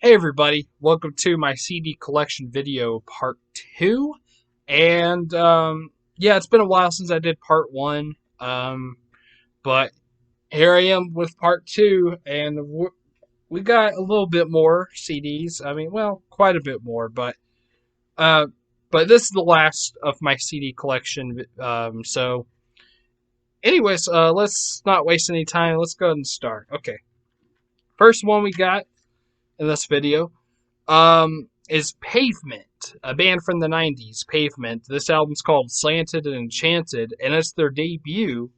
Hey everybody, welcome to my CD collection video part 2. And yeah, it's been a while since I did part 1. But here I am with part 2 and we got a little bit more CDs. I mean, well, quite a bit more, uh but this is the last of my CD collection. So anyways, let's not waste any time. Let's go ahead and start. Okay. First one we got in this video is Pavement, a band from the 90s, Pavement. This album's called Slanted and Enchanted, and it's their debut.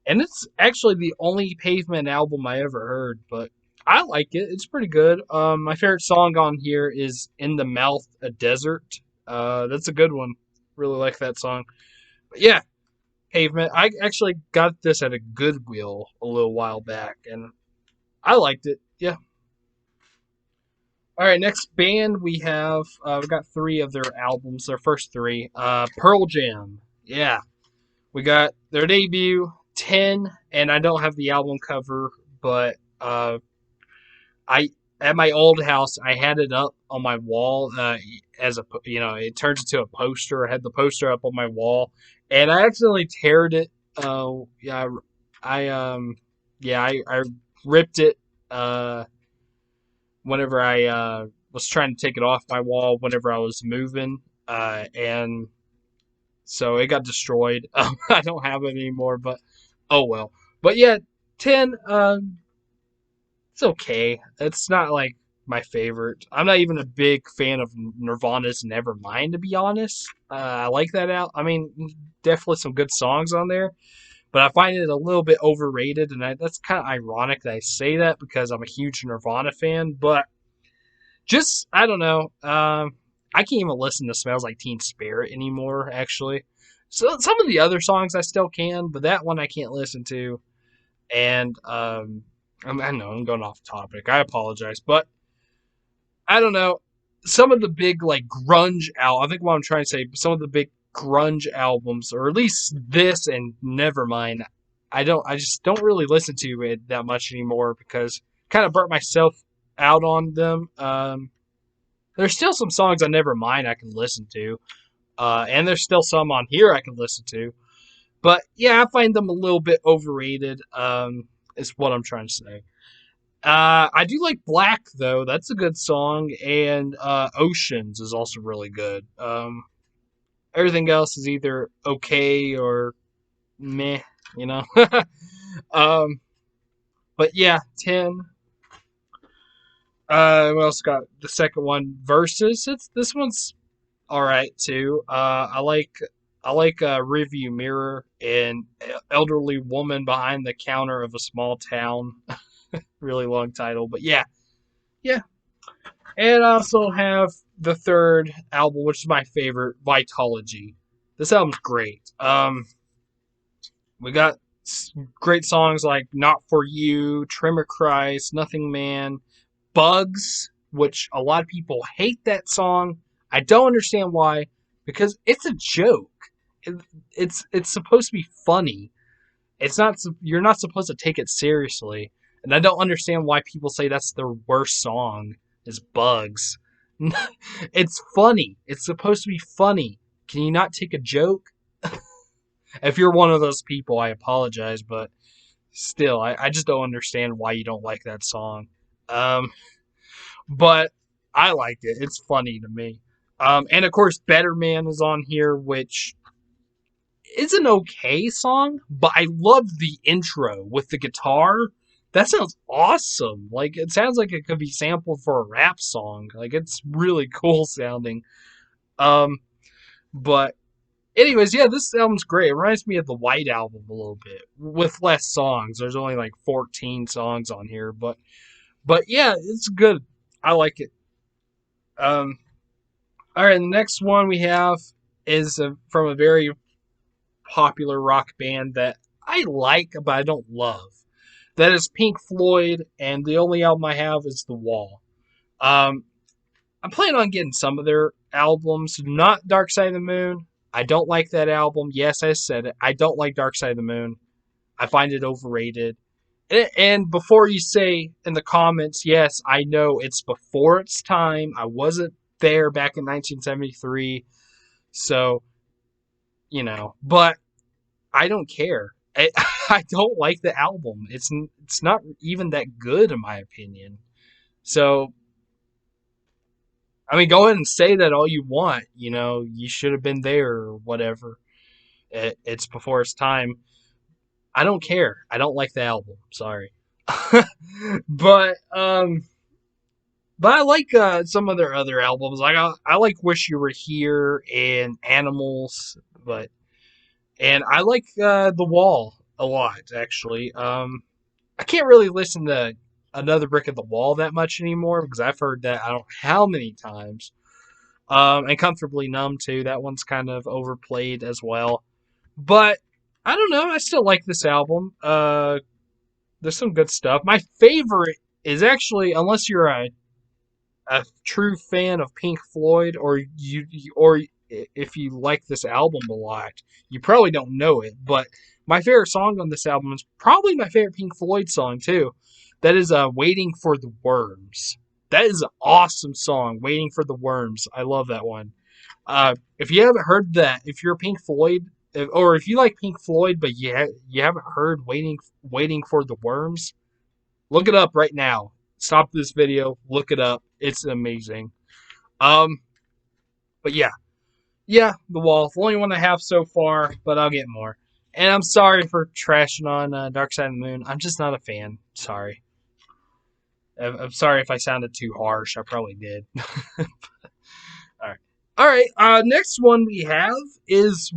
And it's actually the only Pavement album I ever heard, but I like it. It's pretty good. My favorite song on here is In the Mouth, a Desert. That's a good one. Really like that song. But yeah, Pavement. I actually got this at a Goodwill a little while back, and I liked it. Yeah. All right, next band we got three of their albums, their first three. Pearl Jam, yeah, we got their debut 10, and I don't have the album cover, but I at my old house I had it up on my wall as a it turns into a poster. I had the poster up on my wall, and I accidentally teared it. Yeah, I yeah I ripped it. Whenever I was trying to take it off my wall whenever I was moving, and so it got destroyed. I don't have it anymore, but oh well. But yeah, 10. It's okay. It's not like my favorite. I'm not even a big fan of Nirvana's Nevermind, to be honest. I like that out. I mean, definitely some good songs on there, but I find it a little bit overrated, and that's kind of ironic that I say that because I'm a huge Nirvana fan. But just I don't know. I can't even listen to "Smells Like Teen Spirit" anymore. Actually, so some of the other songs I still can, but that one I can't listen to. And I know I'm going off topic. I apologize, but I don't know. Some of the big like grunge I think what I'm trying to say. Some of the big grunge albums, or at least this and Nevermind, I just don't really listen to it that much anymore because kind of burnt myself out on them. There's still some songs on Nevermind I can listen to, and there's still some on here I can listen to. But yeah, I find them a little bit overrated. Is what I'm trying to say. I do like Black though. That's a good song, and Oceans is also really good. Everything else is either okay or meh, you know. um, but yeah, 10. We also got the second one, Versus. This one's all right too. I like Review Mirror and Elderly Woman Behind the Counter of a Small Town. Really long title, but yeah, yeah. And I also have the third album, which is my favorite, Vitology. This album's great. We got great songs like Not For You, Trimmer Christ, Nothing Man, Bugs, which a lot of people hate that song. I don't understand why, because it's a joke. It's supposed to be funny. It's not. You're not supposed to take it seriously, and I don't understand why people say that's their worst song is Bugs. It's funny. It's supposed to be funny. Can you not take a joke? If you're one of those people, I apologize, but still, I just don't understand why you don't like that song. Um, but I liked it. It's funny to me. And of course, Better Man is on here, which is an okay song, but I love the intro with the guitar. That sounds awesome. Like, it sounds like it could be sampled for a rap song. Like, it's really cool sounding. Um, but anyways, yeah, this album's great. It reminds me of the White Album a little bit with less songs. There's only like 14 songs on here, but yeah, it's good. I like it. Um, all right, the next one we have is from a very popular rock band that I like, but I don't love. That is Pink Floyd, and the only album I have is The Wall. Um, I'm planning on getting some of their albums, not Dark Side of the Moon. I don't like that album. Yes, I said it. I don't like Dark Side of the Moon. I find it overrated. And before you say in the comments, yes, I know it's before its time. I wasn't there back in 1973, so but I don't care. I don't like the album. It's not even that good in my opinion. So I mean, go ahead and say that all you want. You should have been there or whatever. It's before its time. I don't care. I don't like the album. Sorry, but I like some of their other albums. Like I like "Wish You Were Here" and "Animals," and I like "The Wall" a lot actually. I can't really listen to "Another Brick in the Wall" that much anymore because I've heard that I don't know how many times. And "Comfortably Numb" too. That one's kind of overplayed as well. But I don't know. I still like this album. There's some good stuff. My favorite is actually, unless you're a true fan of Pink Floyd, or if you like this album a lot, you probably don't know it. But my favorite song on this album is probably my favorite Pink Floyd song too. That is "Waiting for the Worms." That is an awesome song, "Waiting for the Worms." I love that one. If you haven't heard that, if you're Pink Floyd, or if you like Pink Floyd, but you haven't heard "Waiting for the Worms," look it up right now. Stop this video, look it up. It's amazing. Um, but yeah, "The Wall." The only one I have so far, but I'll get more. And I'm sorry for trashing on Dark Side of the Moon. I'm just not a fan. Sorry. I'm sorry if I sounded too harsh. I probably did. All right. All right. Next one we have is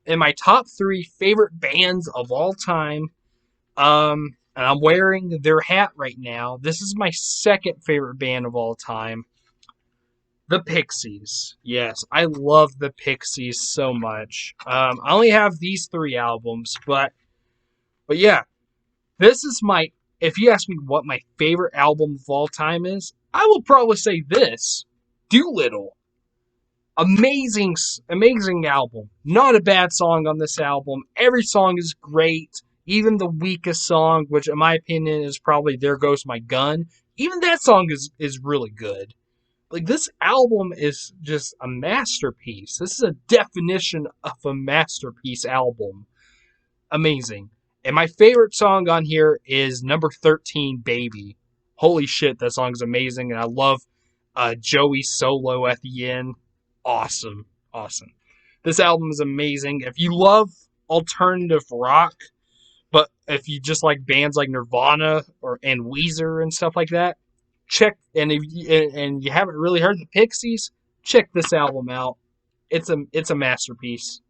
in my top 3 favorite bands of all time. And I'm wearing their hat right now. This is my second favorite band of all time. The Pixies. Yes, I love the Pixies so much. I only have these 3 albums, but yeah, this is my. If you ask me what my favorite album of all time is, I will probably say this: Doolittle. Amazing, amazing album. Not a bad song on this album. Every song is great. Even the weakest song, which in my opinion is probably "There Goes My Gun," even that song is really good. Like, this album is just a masterpiece. This is a definition of a masterpiece album. Amazing. And my favorite song on here is number 13, "Baby." Holy shit, that song is amazing, and I love Joey's solo at the end. Awesome. Awesome. This album is amazing. If you love alternative rock, but if you just like bands like Nirvana and Weezer and stuff like that, and you haven't really heard the Pixies, check this album out. It's a masterpiece.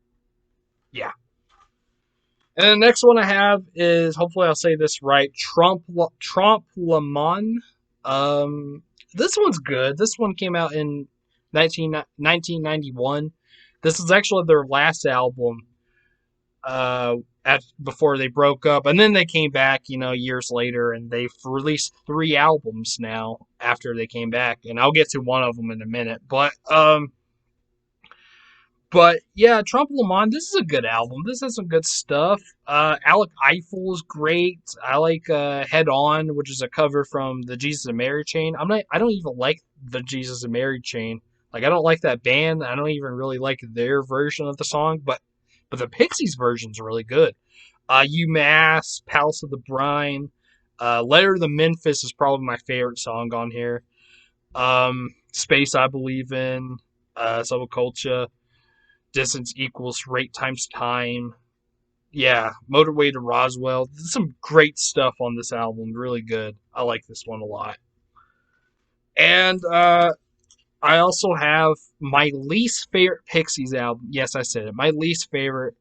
Yeah. And the next one I have is, hopefully I'll say this right, Trompe Le Monde. This one's good. This one came out in 1991. This is actually their last album before they broke up. And then they came back, years later, and they've released 3 albums now after they came back. And I'll get to one of them in a minute. But yeah, Trompe Le Monde, this is a good album. This has some good stuff. Alec Eiffel is great. I like Head On, which is a cover from the Jesus and Mary Chain. I don't even like the Jesus and Mary Chain. Like, I don't like that band. I don't even really like their version of the song, but the Pixies version is really good. UMass, Palace of the Brine, Letter to Memphis is probably my favorite song on here. Space I Believe In, Subculture. Distance Equals Rate Times Time. Yeah, Motorway to Roswell. There's some great stuff on this album. Really good. I like this one a lot. And I also have my least favorite Pixies album. Yes, I said it. My least favorite.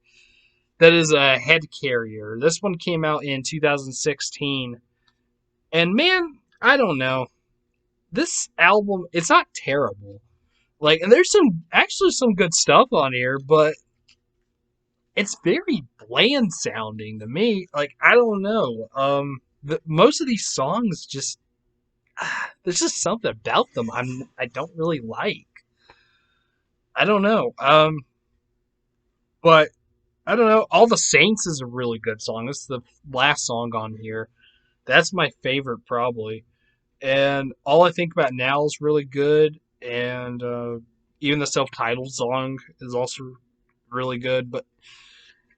That is a Head Carrier. This one came out in 2016. And man, I don't know. This album, it's not terrible. Like, and there's some good stuff on here, but it's very bland sounding to me. Like, I don't know. Most of these songs just there's just something about them I don't really like. I don't know. But I don't know. All the Saints is a really good song. This is the last song on here. That's my favorite probably. And All I Think About Now is really good, and even the self-titled song is also really good. But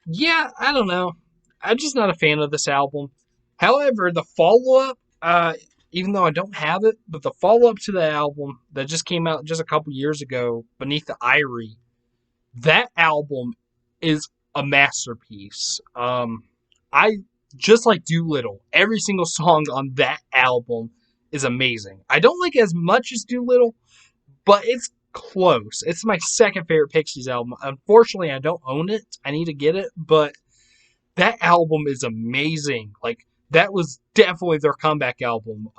yeah, I don't know. I'm just not a fan of this album. However, the follow-up, even though I don't have it, but the follow-up to the album that just came out just a couple years ago, Beneath the Eyrie, that album is a masterpiece. I just like Doolittle. Every single song on that album is amazing. I don't like it as much as Doolittle, but it's close. It's my second favorite Pixies album. Unfortunately, I don't own it. I need to get it, but that album is amazing. Like that was definitely their comeback album.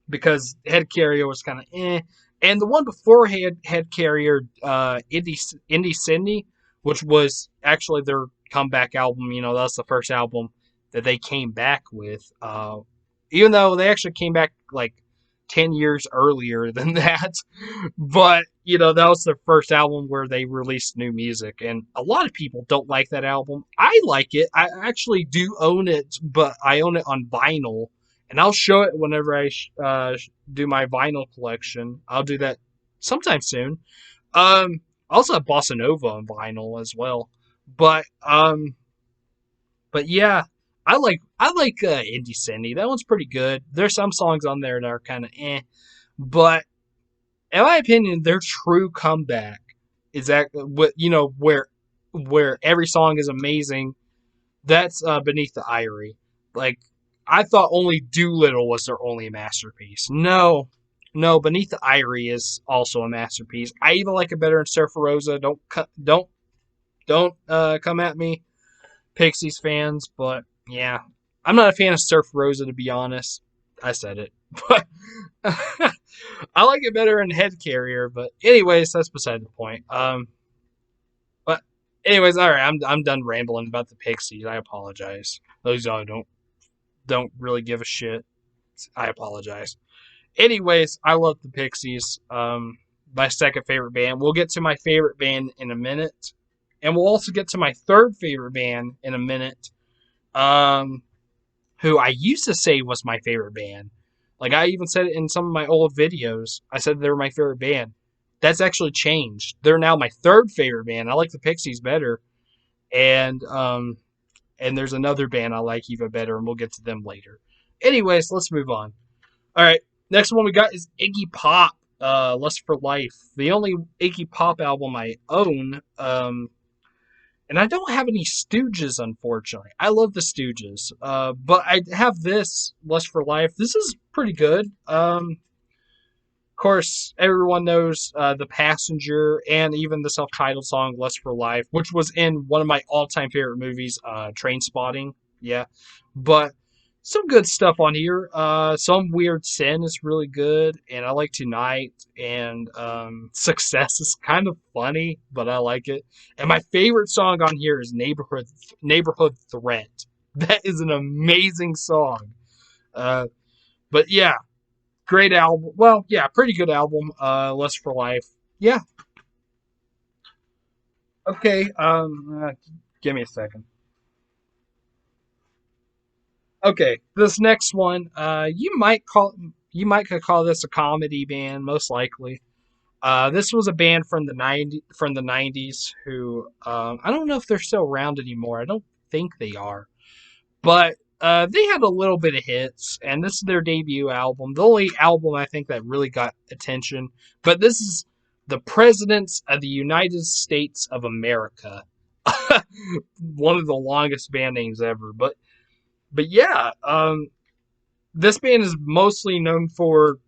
Because Head Carrier was kind of eh. And the one before Head Carrier, Indie Cindy, which was actually their comeback album. You know, that's the first album that they came back with. Even though they actually came back like 10 years earlier than that. But, you know, that was the first album where they released new music. And a lot of people don't like that album. I like it. I actually do own it, but I own it on vinyl. And I'll show it whenever I do my vinyl collection. I'll do that sometime soon. Also have Bossa Nova on vinyl as well. But yeah, I like Indie Cindy. That one's pretty good. There's some songs on there that are kind of eh, but in my opinion, their true comeback is that what you know where every song is amazing. That's Beneath the Eyrie. Like I thought only Doolittle was their only masterpiece. No, no, Beneath the Eyrie is also a masterpiece. I even like it better than Surfer Rosa. Don't come at me, Pixies fans. But yeah, I'm not a fan of Surfer Rosa to be honest. I said it, but I like it better in Head Carrier. But anyways, that's beside the point. But anyways, all right, I'm done rambling about the Pixies. I apologize. Those y'all don't really give a shit. I apologize. Anyways, I love the Pixies. My second favorite band. We'll get to my favorite band in a minute, and we'll also get to my third favorite band in a minute. Who I used to say was my favorite band. Like I even said it in some of my old videos. I said they were my favorite band. That's actually changed. They're now my third favorite band. I like the Pixies better, and there's another band I like even better, and we'll get to them later. Anyways, let's move on. All right, next one we got is Iggy Pop, Lust for Life. The only Iggy Pop album I own. And I don't have any Stooges, unfortunately. I love the Stooges, but I have this Lust for Life. This is pretty good. Of course, everyone knows The Passenger and even the self-titled song Lust for Life, which was in one of my all-time favorite movies, Trainspotting. Yeah, but some good stuff on here. Some Weird Sin is really good, and I like Tonight, and Success is kind of funny, but I like it. And my favorite song on here is Neighborhood Threat. That is an amazing song. But yeah, great album. Well, yeah, pretty good album. Lust for Life. Yeah. Okay. Give me a second. Okay, this next one, you might could call this a comedy band, most likely. This was a band from the '90s who I don't know if they're still around anymore. I don't think they are, but they had a little bit of hits, and this is their debut album, the only album I think that really got attention. But this is the Presidents of the United States of America, one of the longest band names ever. But yeah, this band is mostly known for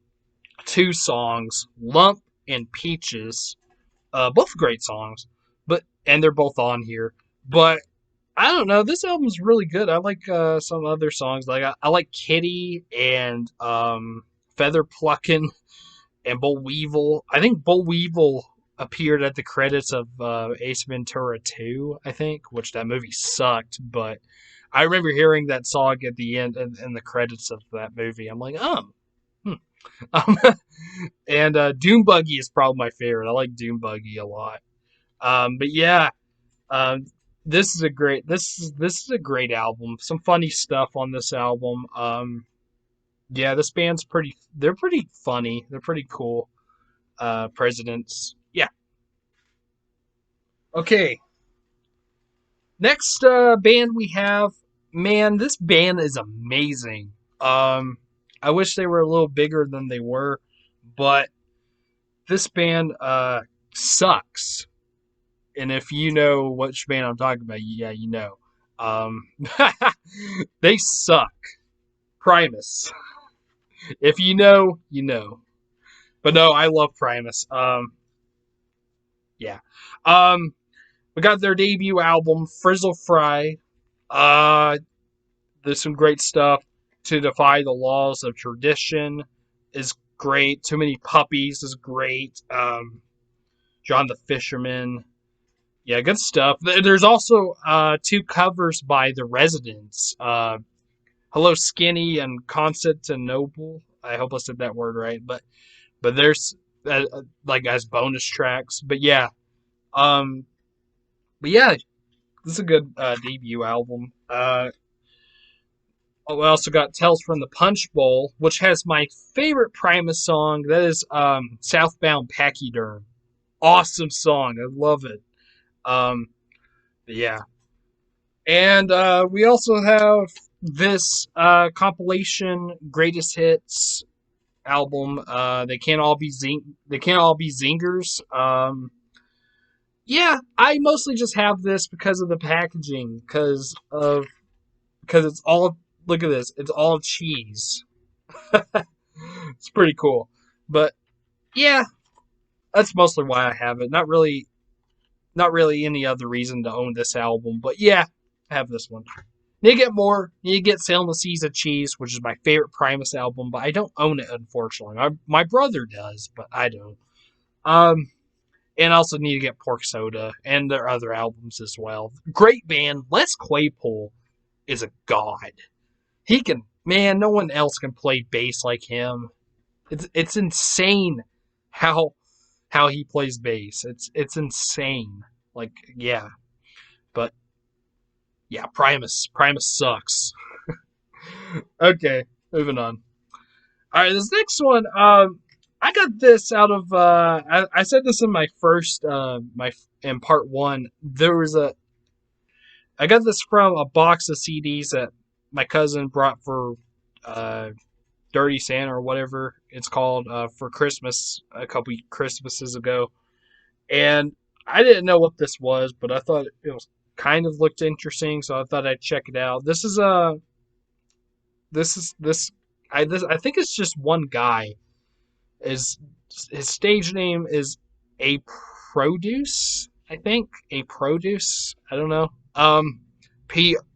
two songs, Lump and Peaches. Both great songs, and they're both on here. But I don't know, this album's really good. I like some other songs. Like I like Kitty and Feather Pluckin' and Boll Weevil. I think Boll Weevil appeared at the credits of Ace Ventura 2, I think, which that movie sucked, but I remember hearing that song at the end in the credits of that movie. I'm like, oh. Hmm. Um, and Doom Buggy is probably my favorite. I like Doom Buggy a lot. But yeah, um, this is a great album. Some funny stuff on this album. Yeah, this band's they're pretty funny. They're pretty cool. Presidents. Yeah. Okay. Next band we have, man, this band is amazing. Um I wish they were a little bigger than they were, but this band sucks. And if you know which band I'm talking about, yeah, you know. Um they suck. Primus. If you know, you know. But no, I love Primus. Yeah. Um we got their debut album, Frizzle Fry. Uh there's some great stuff. To Defy the Laws of Tradition is great. Too Many Puppies is great. John the Fisherman. Yeah, good stuff. There's also two covers by The Residents. Hello Skinny and Constantinople. I hope I said that word right. But there's like as bonus tracks. Um, but yeah, this is a good debut album. We also got Tales from the Punch Bowl, which has my favorite Primus song. That is Southbound Pachyderm. Awesome song. I love it. Um, yeah. And we also have this compilation greatest hits album. They can't all be zingers. Yeah, I mostly just have this because of the packaging, because it's all, look at this, it's all cheese. It's pretty cool. But yeah, that's mostly why I have it. Not really any other reason to own this album, but yeah, I have this one. Need to get more. Need to get Sailing the Seas of Cheese, which is my favorite Primus album, but I don't own it, unfortunately. My brother does, but I don't. Um, and also need to get Pork Soda and their other albums as well. Great band. Les Claypool is a god. He can, man, no one else can play bass like him. It's insane how he plays bass. It's insane. Like, yeah. But yeah, Primus sucks. Okay, moving on. All right, this next one, I got this out of I said this in my first my in part 1. I got this from a box of CDs that my cousin brought for uh Dirty Santa or whatever it's called for Christmas a couple Christmases ago. And I didn't know what this was, but I thought it was kind of looked interesting, so I thought I'd check it out. I think it's just one guy. Is his stage name is A Produce? I think A Produce. I don't know. Produce.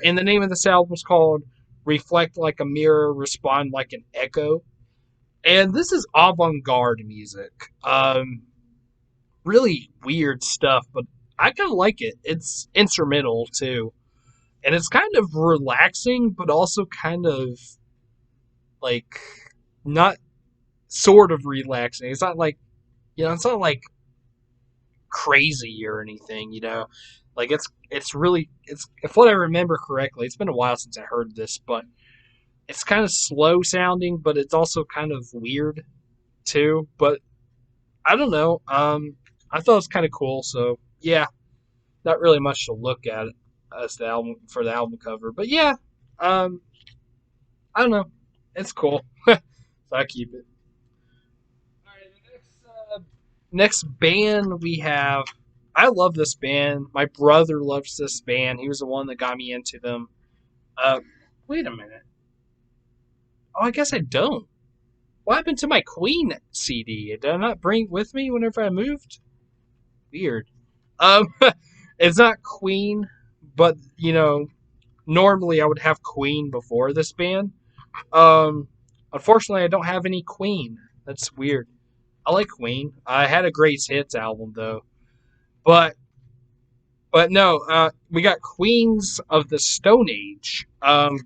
And the name of this album is called "Reflect Like a Mirror, Respond Like an Echo." And this is avant-garde music. Really weird stuff, but I kind of like it. It's instrumental too, and it's kind of relaxing, but also kind of like not sort of relaxing. It's not like, it's not like crazy or anything. Like it's if what I remember correctly. It's been a while since I heard this, but it's kind of slow sounding, but it's also kind of weird too. But I don't know. I thought it was kind of cool. So yeah, not really much to look at as the album for the album cover, but yeah, um, I don't know. It's cool, so I keep it. All right, the next band we have. I love this band. My brother loves this band. He was the one that got me into them. Uh, Wait a minute. Oh, I guess I don't. What happened to my Queen CD? Did I not bring it with me whenever I moved? Weird. Um, it's not Queen, but normally I would have Queen before this band. Um, Unfortunately, I don't have any Queen. That's weird. I like Queen. I had a great hits album though, but no. We got Queens of the Stone Age.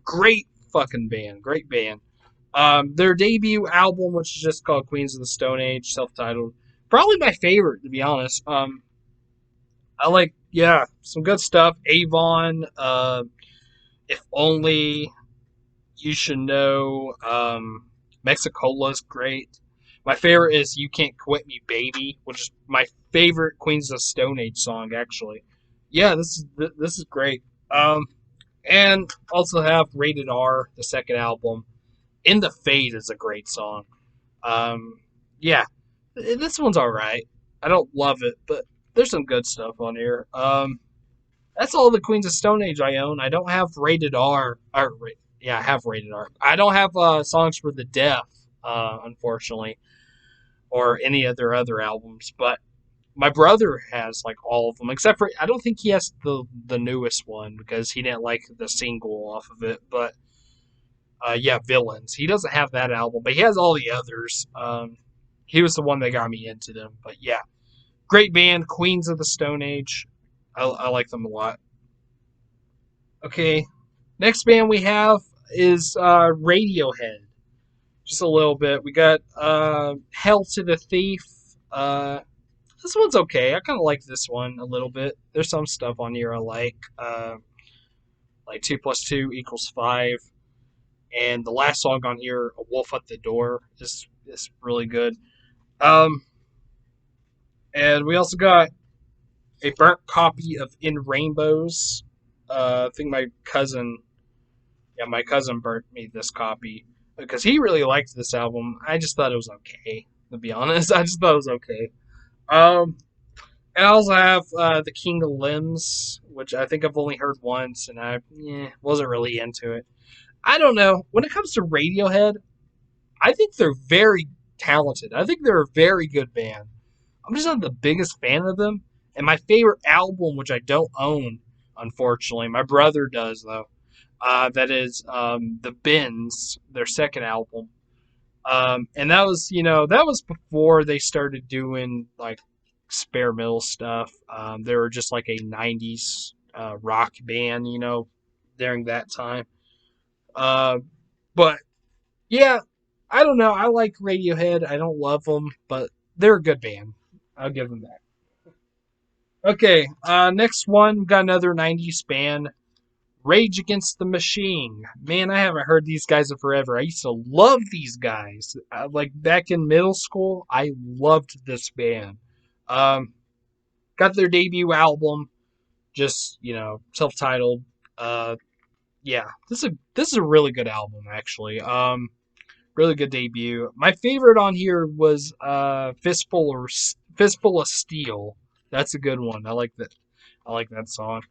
Great fucking band. Great band. Their debut album, which is just called Queens of the Stone Age, self-titled, Probably my favorite, to be honest. I like, yeah, some good stuff. Avon, If Only, You Should Know. Mexicola's great. My favorite is You Can't Quit Me, Baby, which is my favorite Queens of Stone Age song, actually. Yeah, this is great. And also have Rated R, the second album. In the Fade is a great song. Um, yeah, this one's all right. I don't love it, but there's some good stuff on here. That's all the Queens of Stone Age I own. I don't have Rated R. Yeah, I have Rated R. I don't have songs for the deaf, unfortunately, or any of their other albums. But my brother has like all of them, except for I don't think he has the newest one because he didn't like the single off of it. But yeah, Villains. He doesn't have that album, but he has all the others. He was the one that got me into them. But yeah, great band, Queens of the Stone Age. I like them a lot. Okay, next band we have is Radiohead. Just a little bit. We got Hell to the Thief. This one's okay. I kind of like this one a little bit. There's some stuff on here I like 2 plus 2 equals 5. And the last song on here, A Wolf at the Door, is really good. Um, and we also got a burnt copy of In Rainbows. I think my cousin burnt me this copy because he really liked this album. I just thought it was okay, to be honest. I just thought it was okay. Um, and I also have The King of Limbs, which I think I've only heard once, and I wasn't really into it. I don't know. When it comes to Radiohead, I think they're very talented. I think they're a very good band. I'm just not the biggest fan of them. And my favorite album, which I don't own, unfortunately, my brother does though. That is the Bins, their second album. And that was before they started doing like experimental stuff. They were just like a '90s rock band, during that time. Uh, but yeah, I don't know. I like Radiohead. I don't love them, but they're a good band. I'll give them that. Okay, next one, we got another '90s band, Rage Against the Machine. Man, I haven't heard these guys in forever. I used to love these guys. Like back in middle school, I loved this band. Um, got their debut album, just self-titled. Uh, yeah, this is a really good album actually. Really good debut. My favorite on here was Fistful of Steel. That's a good one. I like that. I like that song.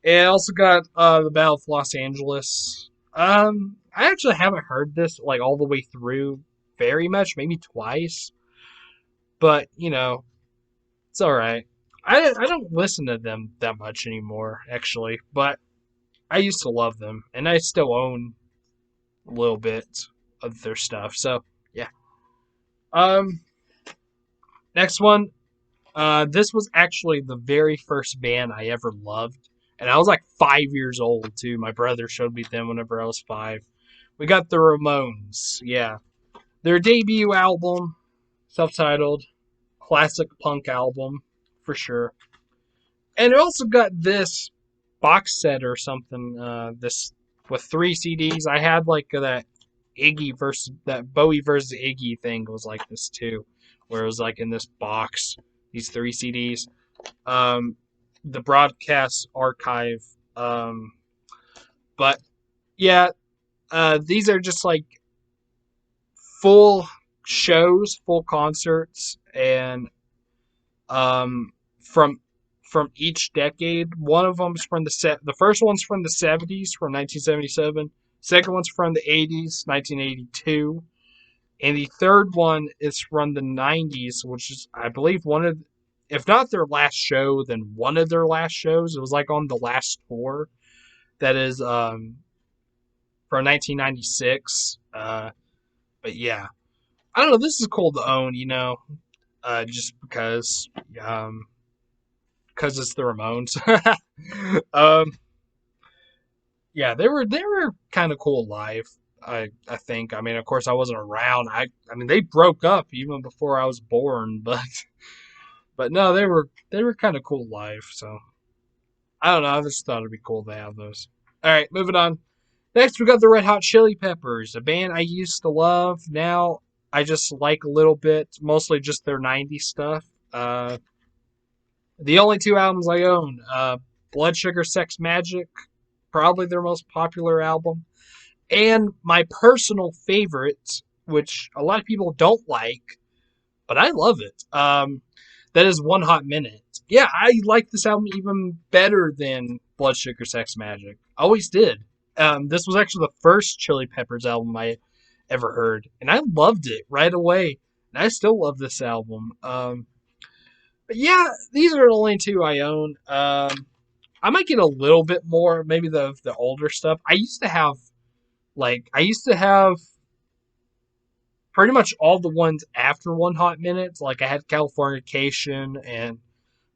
And I also got the Battle of Los Angeles. I actually haven't heard this like all the way through very much, maybe twice. But it's all right. I don't listen to them that much anymore, actually. But I used to love them, and I still own a little bit of their stuff. So yeah. Um, Next one. This was actually the very first band I ever loved, and I was like 5 years old too. My brother showed me them whenever I was 5. We got the Ramones. Yeah, their debut album, self-titled, classic punk album for sure. And it also got this box set or something. This with 3 CDs. I had like that Bowie versus Iggy thing was like this too, where it was like in this box, these 3 CDs. Um, the broadcast archive. But yeah, these are just like full shows, full concerts, and from each decade. One of them's from the first one's from the '70s, from 1977. Second one's from the '80s, 1982, and the third one is from the '90s, which is I believe one of, if not their last show, then one of their last shows. It was like on the last tour. That is from 1996. But yeah, I don't know. This is cool to own, just because it's the Ramones. um, yeah, they were kind of cool live. I think. I mean, of course, I wasn't around. I mean, they broke up even before I was born, but no, they were kind of cool live. So I don't know. I just thought it'd be cool to have those. All right, moving on. Next, we got the Red Hot Chili Peppers, a band I used to love. Now I just like a little bit, mostly just their '90s stuff. The only two albums I own, Blood Sugar Sex Magic, probably their most popular album, and my personal favorite, which a lot of people don't like, but I love it. That is One Hot Minute. Yeah, I like this album even better than Blood Sugar Sex Magic. Always did. This was actually the first Chili Peppers album I ever heard, and I loved it right away. And I still love this album. But yeah, these are the only two I own. I might get a little bit more, maybe the older stuff. I used to have pretty much all the ones after One Hot Minute. Like I had Californication and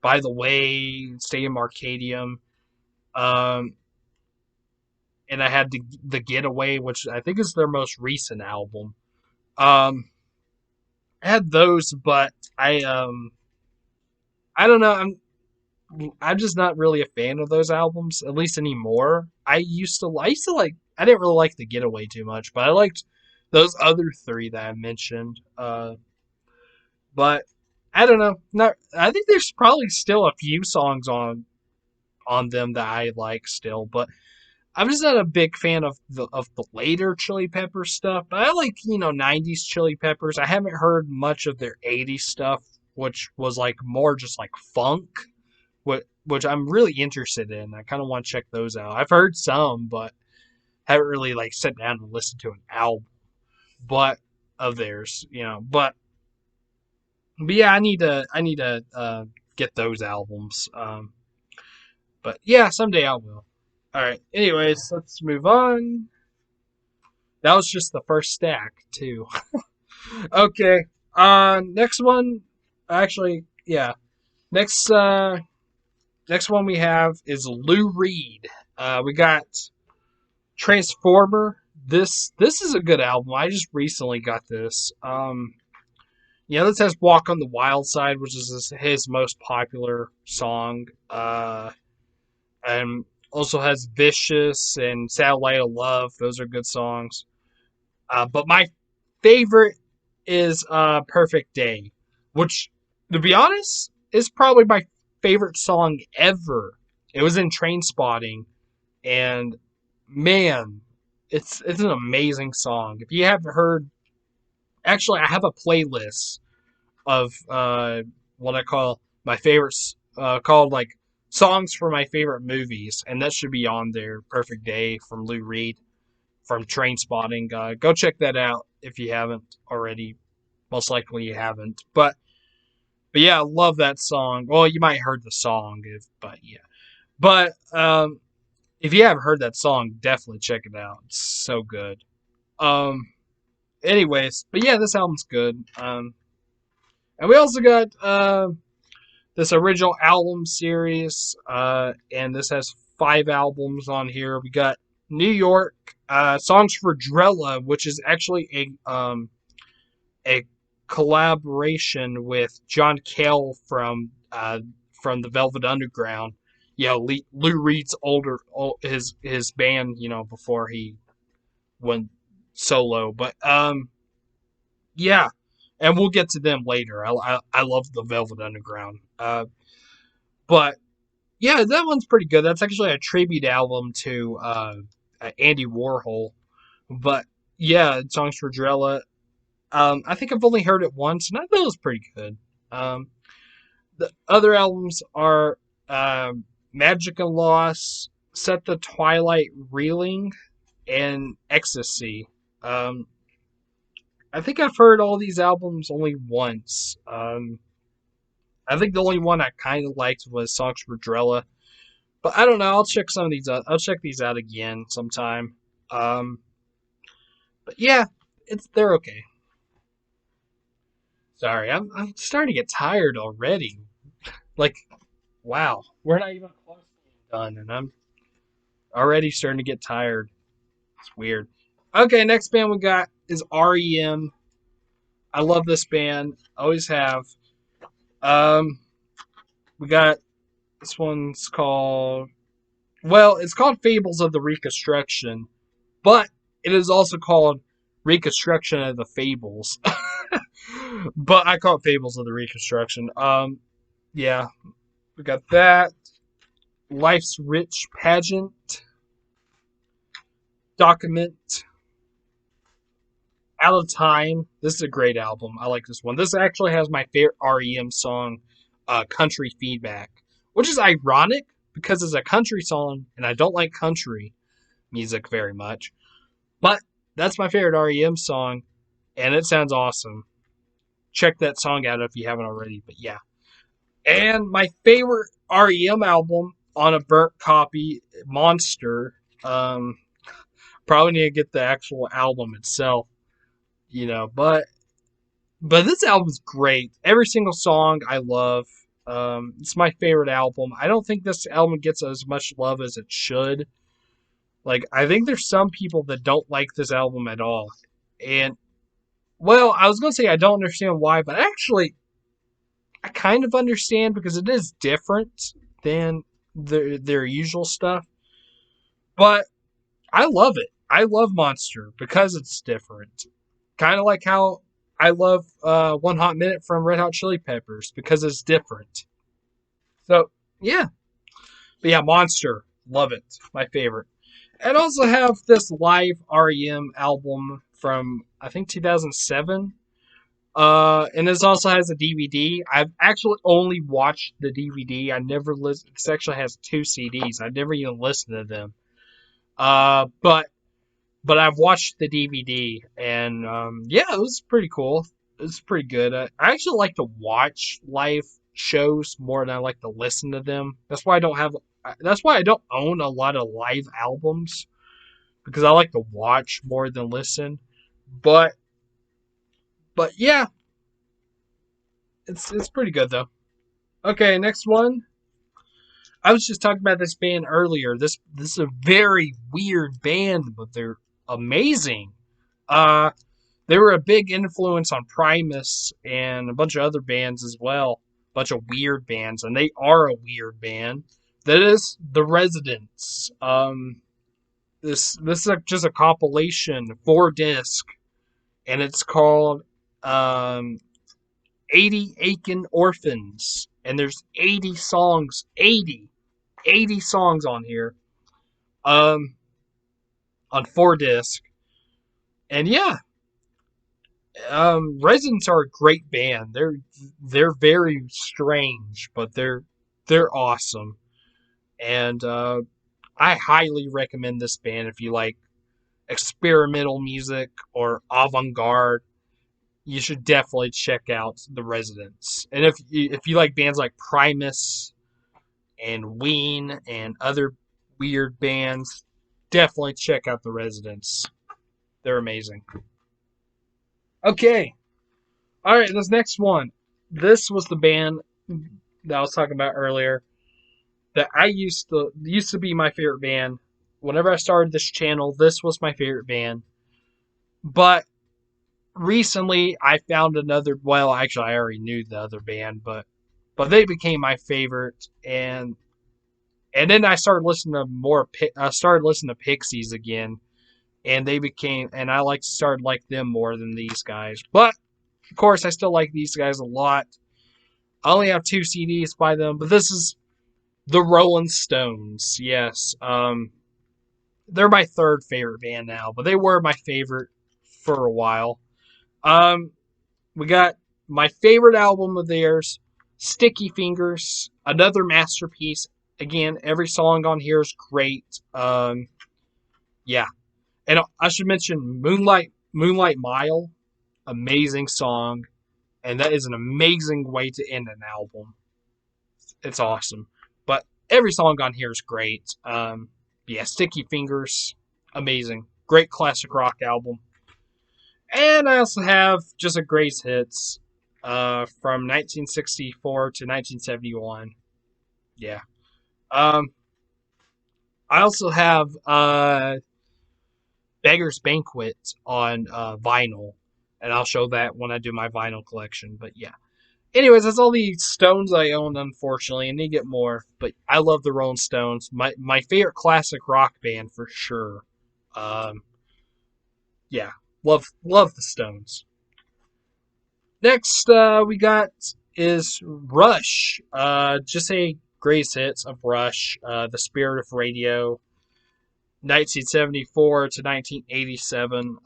By the Way, Stadium Arcadium. Um, and I had the Getaway, which I think is their most recent album. Um, I had those, but I don't know. I'm just not really a fan of those albums, at least anymore. I used to like I didn't really like the Getaway too much, but I liked those other three that I mentioned. But I don't know. Not I think there's probably still a few songs on them that I like still, but I'm just not a big fan of the later Chili Peppers stuff. But I like, '90s Chili Peppers. I haven't heard much of their '80s stuff, which was like more just like funk, which I'm really interested in. I kind of want to check those out. I've heard some, but haven't really like sat down and listened to an album, but of theirs, But yeah, I need to get those albums. But yeah, someday I will. All right. Anyways, let's move on. That was just the first stack too. Okay. Next one. Actually, yeah. Next. Next one we have is Lou Reed. We got Transformer. This is a good album. I just recently got this. This has Walk on the Wild Side, which is his most popular song. And also has Vicious and Satellite of Love. Those are good songs. But my favorite is Perfect Day, which, to be honest, is probably my favorite song ever. It was in Train Spotting, and man, it's an amazing song. If you haven't heard, actually, I have a playlist of what I call my favorites, called like songs for my favorite movies, and that should be on there. Perfect Day from Lou Reed from Train Spotting. Go check that out if you haven't already. Most likely you haven't, but yeah, I love that song. Well, you might have heard the song, but yeah. But if you haven't heard that song, definitely check it out. It's so good. Um, Anyways, but yeah, this album's good. And we also got this original album series, and this has 5 albums on here. We got New York, Songs for Drella, which is actually a collaboration with John Cale from the Velvet Underground. Lou Reed's his band, before he went solo. But yeah, and we'll get to them later. I love the Velvet Underground. But yeah, that one's pretty good. That's actually a tribute album to Andy Warhol. But yeah, Songs for Drella. I think I've only heard it once, and I thought it was pretty good. The other albums are Magic and Loss, Set the Twilight Reeling, and Ecstasy. I think I've heard all these albums only once. I think the only one I kind of liked was Songs for Drella. But I don't know. I'll check some of these out. I'll check these out again sometime. But yeah, they're okay. Sorry, I'm starting to get tired already. Like, wow, we're not even close to being done, and I'm already starting to get tired. It's weird. Okay, next band we got is REM. I love this band. Always have. Um, we got this one's called. Well, it's called Fables of the Reconstruction, but it is also called Reconstruction of the Fables. But I call it Fables of the Reconstruction. Yeah, we got that. Life's Rich Pageant, Document, Out of Time. This is a great album. I like this one. This actually has my favorite REM song, Country Feedback, which is ironic because it's a country song and I don't like country music very much. But that's my favorite REM song and it sounds awesome. Check that song out if you haven't already. But yeah. And my favorite REM album on a burnt copy, Monster. Probably need to get the actual album itself, but this album's great. Every single song I love. It's my favorite album. I don't think this album gets as much love as it should. Like, I think there's some people that don't like this album at all. And, well, I was going to say I don't understand why, but actually, I kind of understand because it is different than their usual stuff. But I love it. I love Monster because it's different. Kind of like how I love One Hot Minute from Red Hot Chili Peppers because it's different. So, yeah. But yeah, Monster. Love it. My favorite. And also have this live REM album from, I think, 2007. And this also has a DVD. I've actually only watched the DVD. I never listened. This actually has 2 CDs. I never even listened to them. But I've watched the DVD, and yeah, it was pretty cool. It was pretty good. I actually like to watch live shows more than I like to listen to them. That's why I don't have. That's why I don't own a lot of live albums because I like to watch more than listen. But but yeah, it's pretty good though. Okay, next one. I was just talking about this band earlier. This is a very weird band, but they're amazing. Uh, they were a big influence on Primus and a bunch of other bands as well. A bunch of weird bands, and they are a weird band. That is The Residents. This is just a compilation, 4 disc, and it's called um, 80 Aching Orphans. And there's 80 songs, 80 songs on here, um, on 4 disc. And yeah, Residents are a great band. They're very strange, but they're awesome. And I highly recommend this band if you like experimental music or avant-garde. You should definitely check out The Residents. And if you like bands like Primus and Ween and other weird bands, definitely check out The Residents. They're amazing. Okay. All right, this next one. This was the band that I was talking about earlier that I used to be my favorite band. Whenever I started this channel, this was my favorite band. But recently I found another, well, actually I already knew the other band, but they became my favorite, and then I started listening to I started listening to Pixies again, and I like to start like them more than these guys. But of course I still like these guys a lot. I only have 2 CDs by them, but this is the Rolling Stones. Yes. They're my third favorite band now, but they were my favorite for a while. Um, we got my favorite album of theirs, Sticky Fingers, another masterpiece. Again, every song on here is great. Yeah, and I should mention Moonlight Mile, amazing song, and that is an amazing way to end an album. It's awesome, but every song on here is great. Yeah, Sticky Fingers, amazing, great classic rock album. And I also have just a greatest hits from 1964 to 1971. Yeah. Um, I also have Beggar's Banquet on vinyl, and I'll show that when I do my vinyl collection. But yeah. Anyways, that's all the Stones I own, unfortunately. I need to get more, but I love the Rolling Stones. My favorite classic rock band for sure. Um, yeah, love the Stones. Next, we got is Rush. Just a greatest hits of Rush. The Spirit of Radio, 1974 to 1987.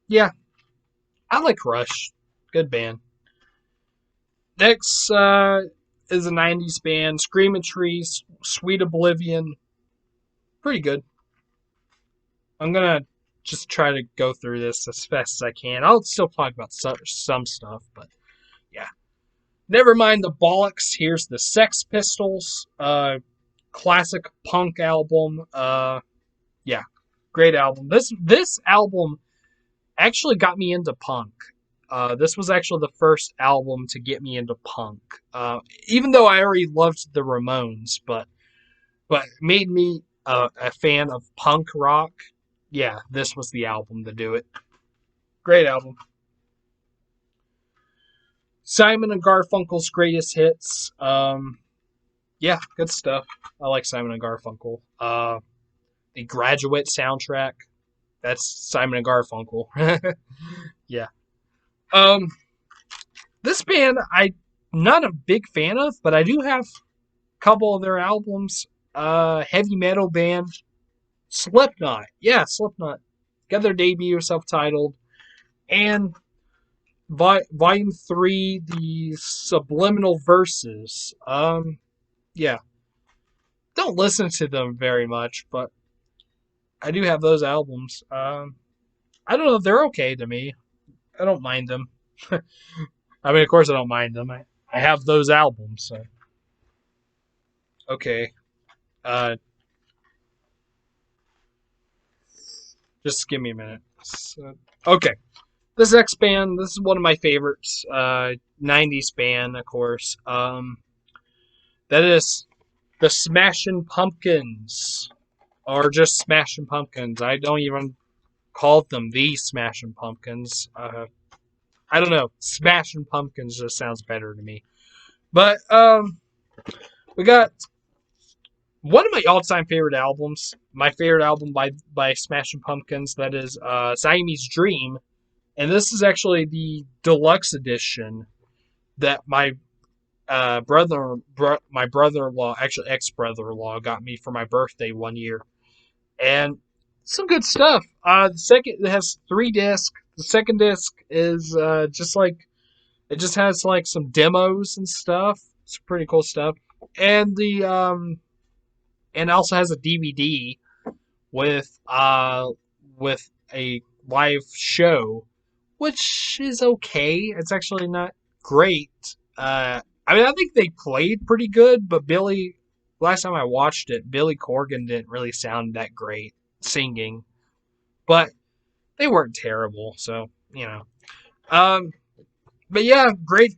Yeah, I like Rush. Good band. Next is a 90s band, Screaming Trees, Sweet Oblivion. Pretty good. I'm going to just try to go through this as fast as I can. I'll still talk about some stuff, but yeah. Never mind the bollocks. Here's the Sex Pistols, classic punk album. Yeah, great album. This album actually got me into punk. This was actually the first album to get me into punk. Even though I already loved the Ramones, but made me a fan of punk rock. Yeah, this was the album to do it. Great album. Simon and Garfunkel's greatest hits. Yeah, good stuff. I like Simon and Garfunkel. The Graduate soundtrack. That's Simon and Garfunkel. Yeah. Um, this band I'm not a big fan of, but I do have a couple of their albums. Heavy metal band Slipknot. Yeah, Slipknot. Got their debut self-titled. And Volume 3, the Subliminal Verses. Yeah. Don't listen to them very much, but I do have those albums. I don't know, they're okay to me. I don't mind them. I mean, of course I don't mind them. I have those albums, so. Okay. Uh, just give me a minute. So, okay. This next band, this is one of my favorites. 90s band, of course. That is the Smashing Pumpkins. Or just Smashing Pumpkins. I don't even call them the Smashing Pumpkins. I don't know. Smashing Pumpkins just sounds better to me. But we got one of my all-time favorite albums. My favorite album by Smashing Pumpkins. That is Siamese Dream, and this is actually the deluxe edition that my brother-in-law, actually ex-brother-in-law, got me for my birthday one year, and some good stuff. The second, it has 3 discs. The second disc is just like it just has like some demos and stuff. It's pretty cool stuff, and and also has a DVD with a live show, which is okay. It's actually not great. I mean, I think they played pretty good, but last time I watched it, Billy Corgan didn't really sound that great singing, but they weren't terrible, so, you know. But yeah, great,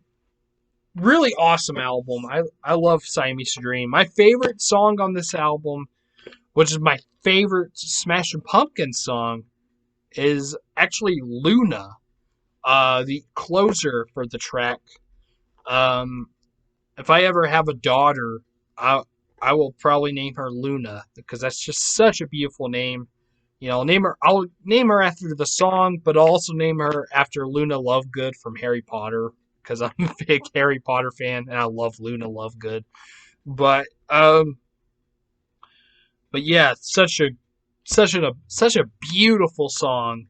really awesome album. I love Siamese Dream. My favorite song on this album, which is my favorite Smashing Pumpkins song, is actually Luna, the closer for the track. If I ever have a daughter, I will probably name her Luna because that's just such a beautiful name. You know, I'll name her after the song, but I'll also name her after Luna Lovegood from Harry Potter because I'm a big Harry Potter fan and I love Luna Lovegood. But yeah, such a beautiful song.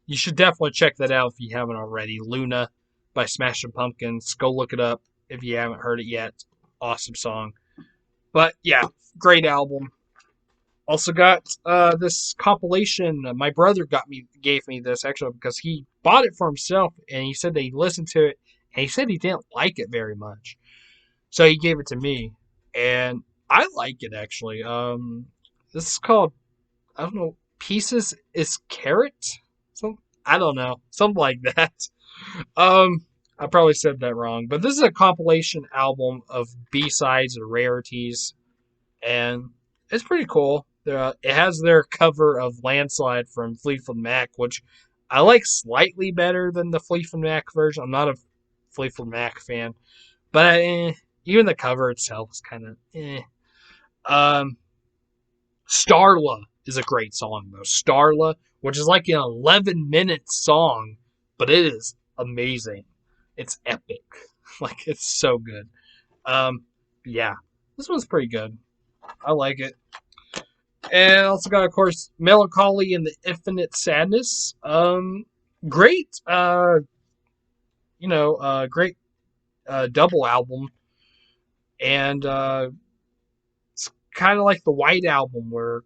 You should definitely check that out if you haven't already. Luna by Smashing Pumpkins. Go look it up if you haven't heard it yet. Awesome song. But yeah, great album. Also got this compilation. My brother gave me this actually because he bought it for himself and he said that he listened to it and he said he didn't like it very much. So he gave it to me and I like it actually. This is called, I don't know, Pieces is Carrot? I don't know. Something like that. I probably said that wrong. But this is a compilation album of B-sides or rarities. And it's pretty cool. It has their cover of Landslide from Fleetwood Mac, which I like slightly better than the Fleetwood Mac version. I'm not a Fleetwood Mac fan, but even the cover itself is kind of eh. Um, Starla is a great song though. Starla, which is like an 11-minute song, but it is amazing. It's epic. Like it's so good. Um, yeah, this one's pretty good. I like it. And also got, of course, Melancholy and the Infinite Sadness. Great, great double album. And it's kind of like the White Album where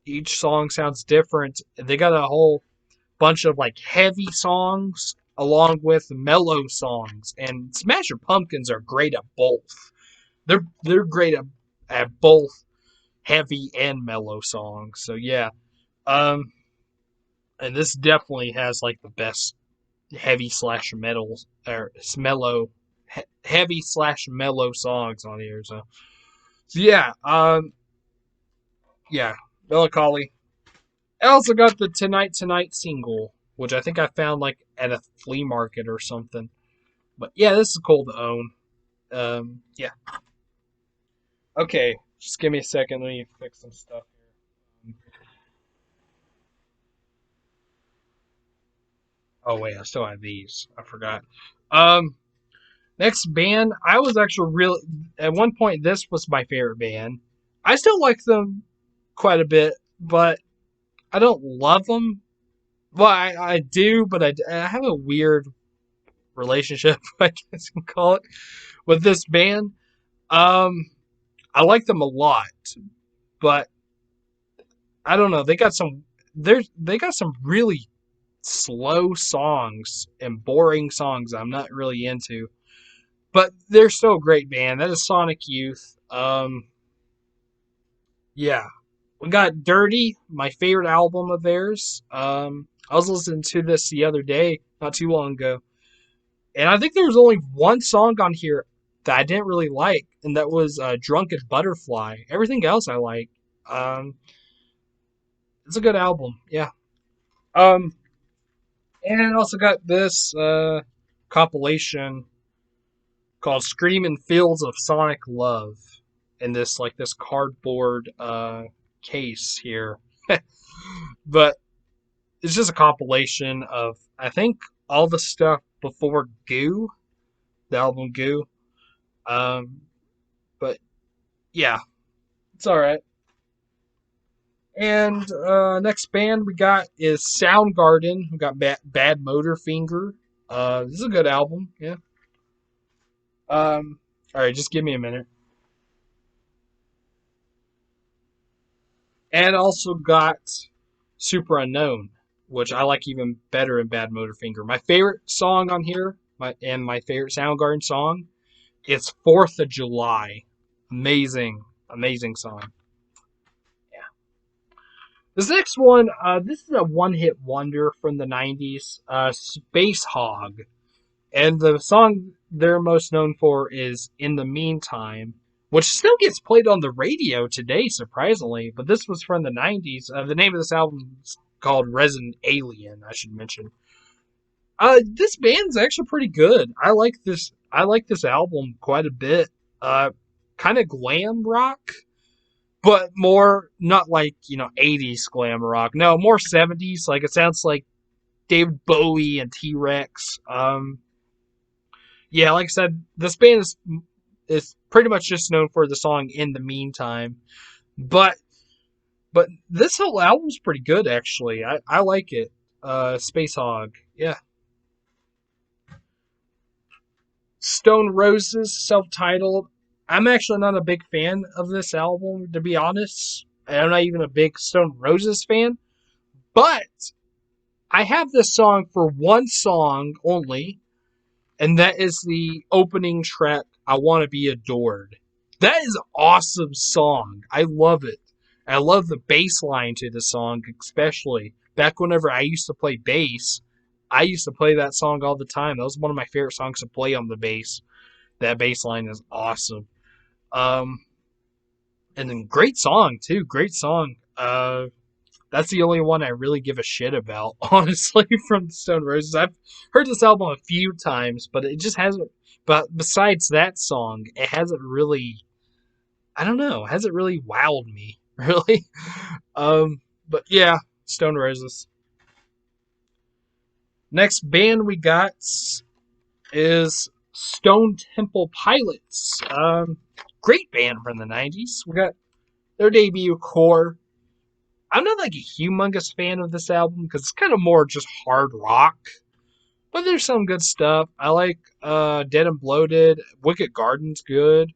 each song sounds different. They got a whole bunch of like heavy songs along with mellow songs. And Smashing Pumpkins are great at both. They're great at both heavy and mellow songs. So yeah. Um and this definitely has like the best heavy slash metal or mellow heavy slash mellow songs on here. So yeah, yeah, Melancholy. I also got the Tonight single, which I think I found like at a flea market or something. But yeah, this is cool to own. Yeah. Okay, just give me a second. Let me fix some stuff here. Oh wait, I still have these. I forgot. Um, Next band, I was actually really at one point. This was my favorite band. I still like them quite a bit, but I don't love them. Well, I do, but I have a weird relationship, I guess you can call it, with this band. Um, I like them a lot, but I don't know. They got some really slow songs and boring songs I'm not really into. But they're still a great band. That is Sonic Youth. Yeah. We got Dirty, my favorite album of theirs. I was listening to this the other day, not too long ago. And I think there was only one song on here that I didn't really like, and that was Drunken Butterfly. Everything else I like. Um, it's a good album, yeah. Um, and I also got this compilation called Screaming Fields of Sonic Love in this cardboard case here. But it's just a compilation of I think all the stuff before Goo, the album Goo. Um, but yeah, it's all right. And next band we got is Soundgarden. We got Bad Motor Finger. This is a good album. Yeah. All right, just give me a minute. And also got Super Unknown, which I like even better in Bad Motorfinger. My favorite song on here, my favorite Soundgarden song, is 4th of July. Amazing, amazing song. Yeah. This next one, this is a one-hit wonder from the 90s, Space Hog. And the song they're most known for is In the Meantime, which still gets played on the radio today, surprisingly. But this was from the 90s. The name of this album is called Resident Alien, I should mention. This band's actually pretty good. I like this. I like this album quite a bit. Kind of glam rock, but more not like 80s glam rock. No, more 70s. Like it sounds like David Bowie and T Rex. Yeah, like I said, this band is pretty much just known for the song "In the Meantime," but this whole album's pretty good actually. I like it. Space Hog, yeah. Stone Roses, self-titled. I'm actually not a big fan of this album, to be honest. I'm not even a big Stone Roses fan, but I have this song for one song only, and that is the opening track, I Want to Be Adored. That is an awesome song. I love it. I love the bass line to the song, especially. Back whenever I used to play bass, I used to play that song all the time. That was one of my favorite songs to play on the bass. That bass line is awesome. Um, and then great song, too. Great song. That's the only one I really give a shit about, honestly, from the Stone Roses. I've heard this album a few times, but it just hasn't. But besides that song, it hasn't really. I don't know. Hasn't really wowed me, really. But yeah, Stone Roses. Next band we got is Stone Temple Pilots. Great band from the 90s. We got their debut, Core. I'm not like a humongous fan of this album because it's kind of more just hard rock, but there's some good stuff. I like Dead and Bloated. Wicked Garden's good.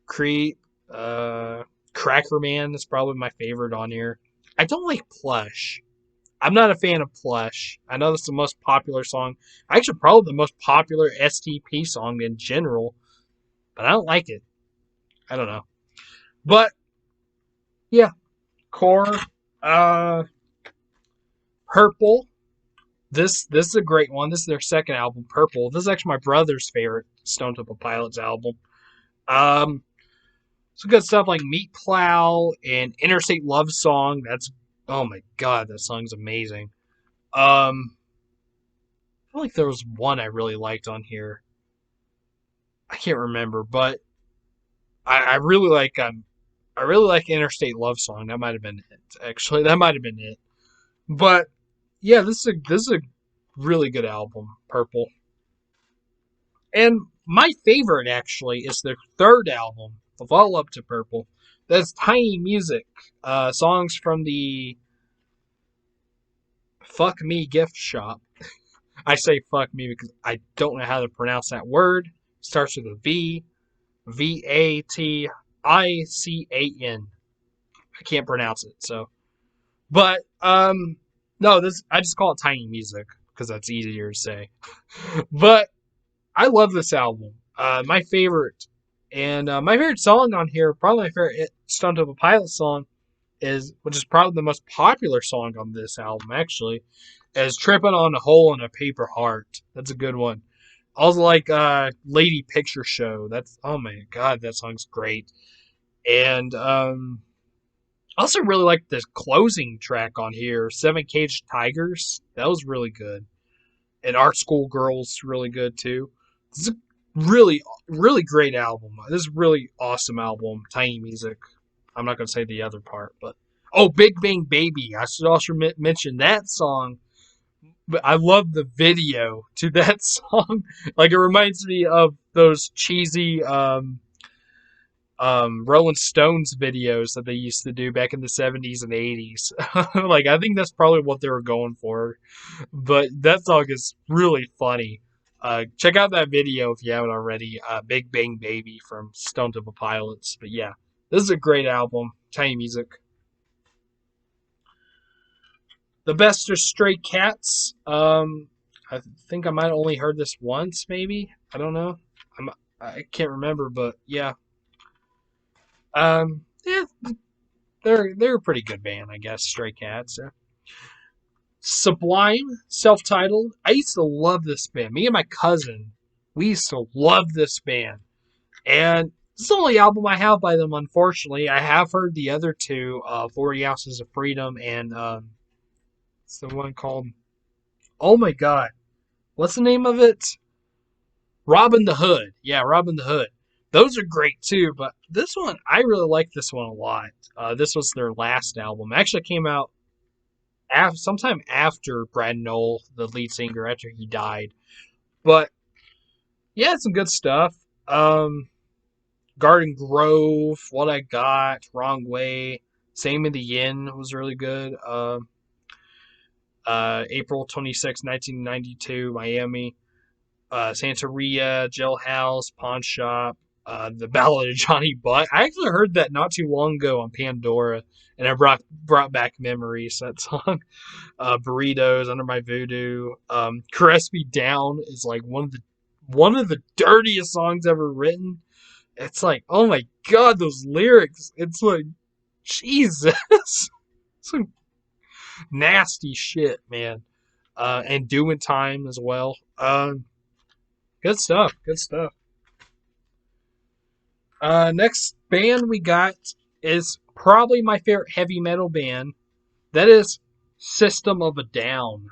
Creep. Cracker Man is probably my favorite on here. I don't like Plush. I'm not a fan of Plush. I know that's the most popular song. Actually, probably the most popular STP song in general, but I don't like it. I don't know. But yeah, Core, uh, Purple. This is a great one. This is their second album, Purple. This is actually my brother's favorite Stone Temple Pilots album. Some good stuff like Meat Plow and Interstate Love Song. That's, oh my god, that song's amazing. I feel like there was one I really liked on here. I can't remember, but I really like I really like Interstate Love Song. That might have been it. Actually, that might have been it. But yeah, this is a really good album, Purple. And my favorite actually is their third album, the follow up to Purple. That's Tiny Music. Songs from the Fuck Me gift shop. I say fuck me because I don't know how to pronounce that word. It starts with a V. Vatican. I can't pronounce it, so. But no, this I just call it Tiny Music because that's easier to say. But I love this album. My favorite, and my favorite song on here, probably my favorite Stone Temple Pilots song, which is probably the most popular song on this album, actually, is "Tripping on a Hole in a Paper Heart." That's a good one. Also like Lady Picture Show. That's, oh my god, that song's great. And I also really like the closing track on here, Seven Caged Tigers. That was really good. And Art School Girls really good too. This is a really, really great album. This is a really awesome album. Tiny Music. I'm not going to say the other part, but oh, Big Bang Baby. I should also mention that song. But I love the video to that song. Like, it reminds me of those cheesy Rolling Stones videos that they used to do back in the 70s and 80s. Like, I think that's probably what they were going for. But that song is really funny. Check out that video if you haven't already. Big Bang Baby from Stone Temple Pilots. But yeah, this is a great album. Tiny Music. The Best of Stray Cats. I think I might have only heard this once, maybe. I don't know. I can't remember, but yeah. Yeah, they're a pretty good band, I guess. Stray Cats. Yeah. Sublime, self-titled. I used to love this band. Me and my cousin, we used to love this band, and it's the only album I have by them. Unfortunately, I have heard the other two, 40 Ounces of Freedom, and it's the one called. Oh my God, what's the name of it? Robin the Hood. Yeah, Robin the Hood. Those are great too, but this one, I really like this one a lot. This was their last album. It actually came out sometime after Brad Knoll, the lead singer, after he died. But yeah, some good stuff. Garden Grove, What I Got, Wrong Way, Same in the Inn was really good. April 26, 1992, Miami. Santeria, Jailhouse, Pawn Shop, The Ballad of Johnny Butt. I actually heard that not too long ago on Pandora, and it brought back memories. That song, Burritos, Under My Voodoo, Caress Me Down is like one of the dirtiest songs ever written. It's like, oh my god, those lyrics. It's like, Jesus, some nasty shit, man. And Doing Time as well. Good stuff. Good stuff. Next band we got is probably my favorite heavy metal band. That is System of a Down.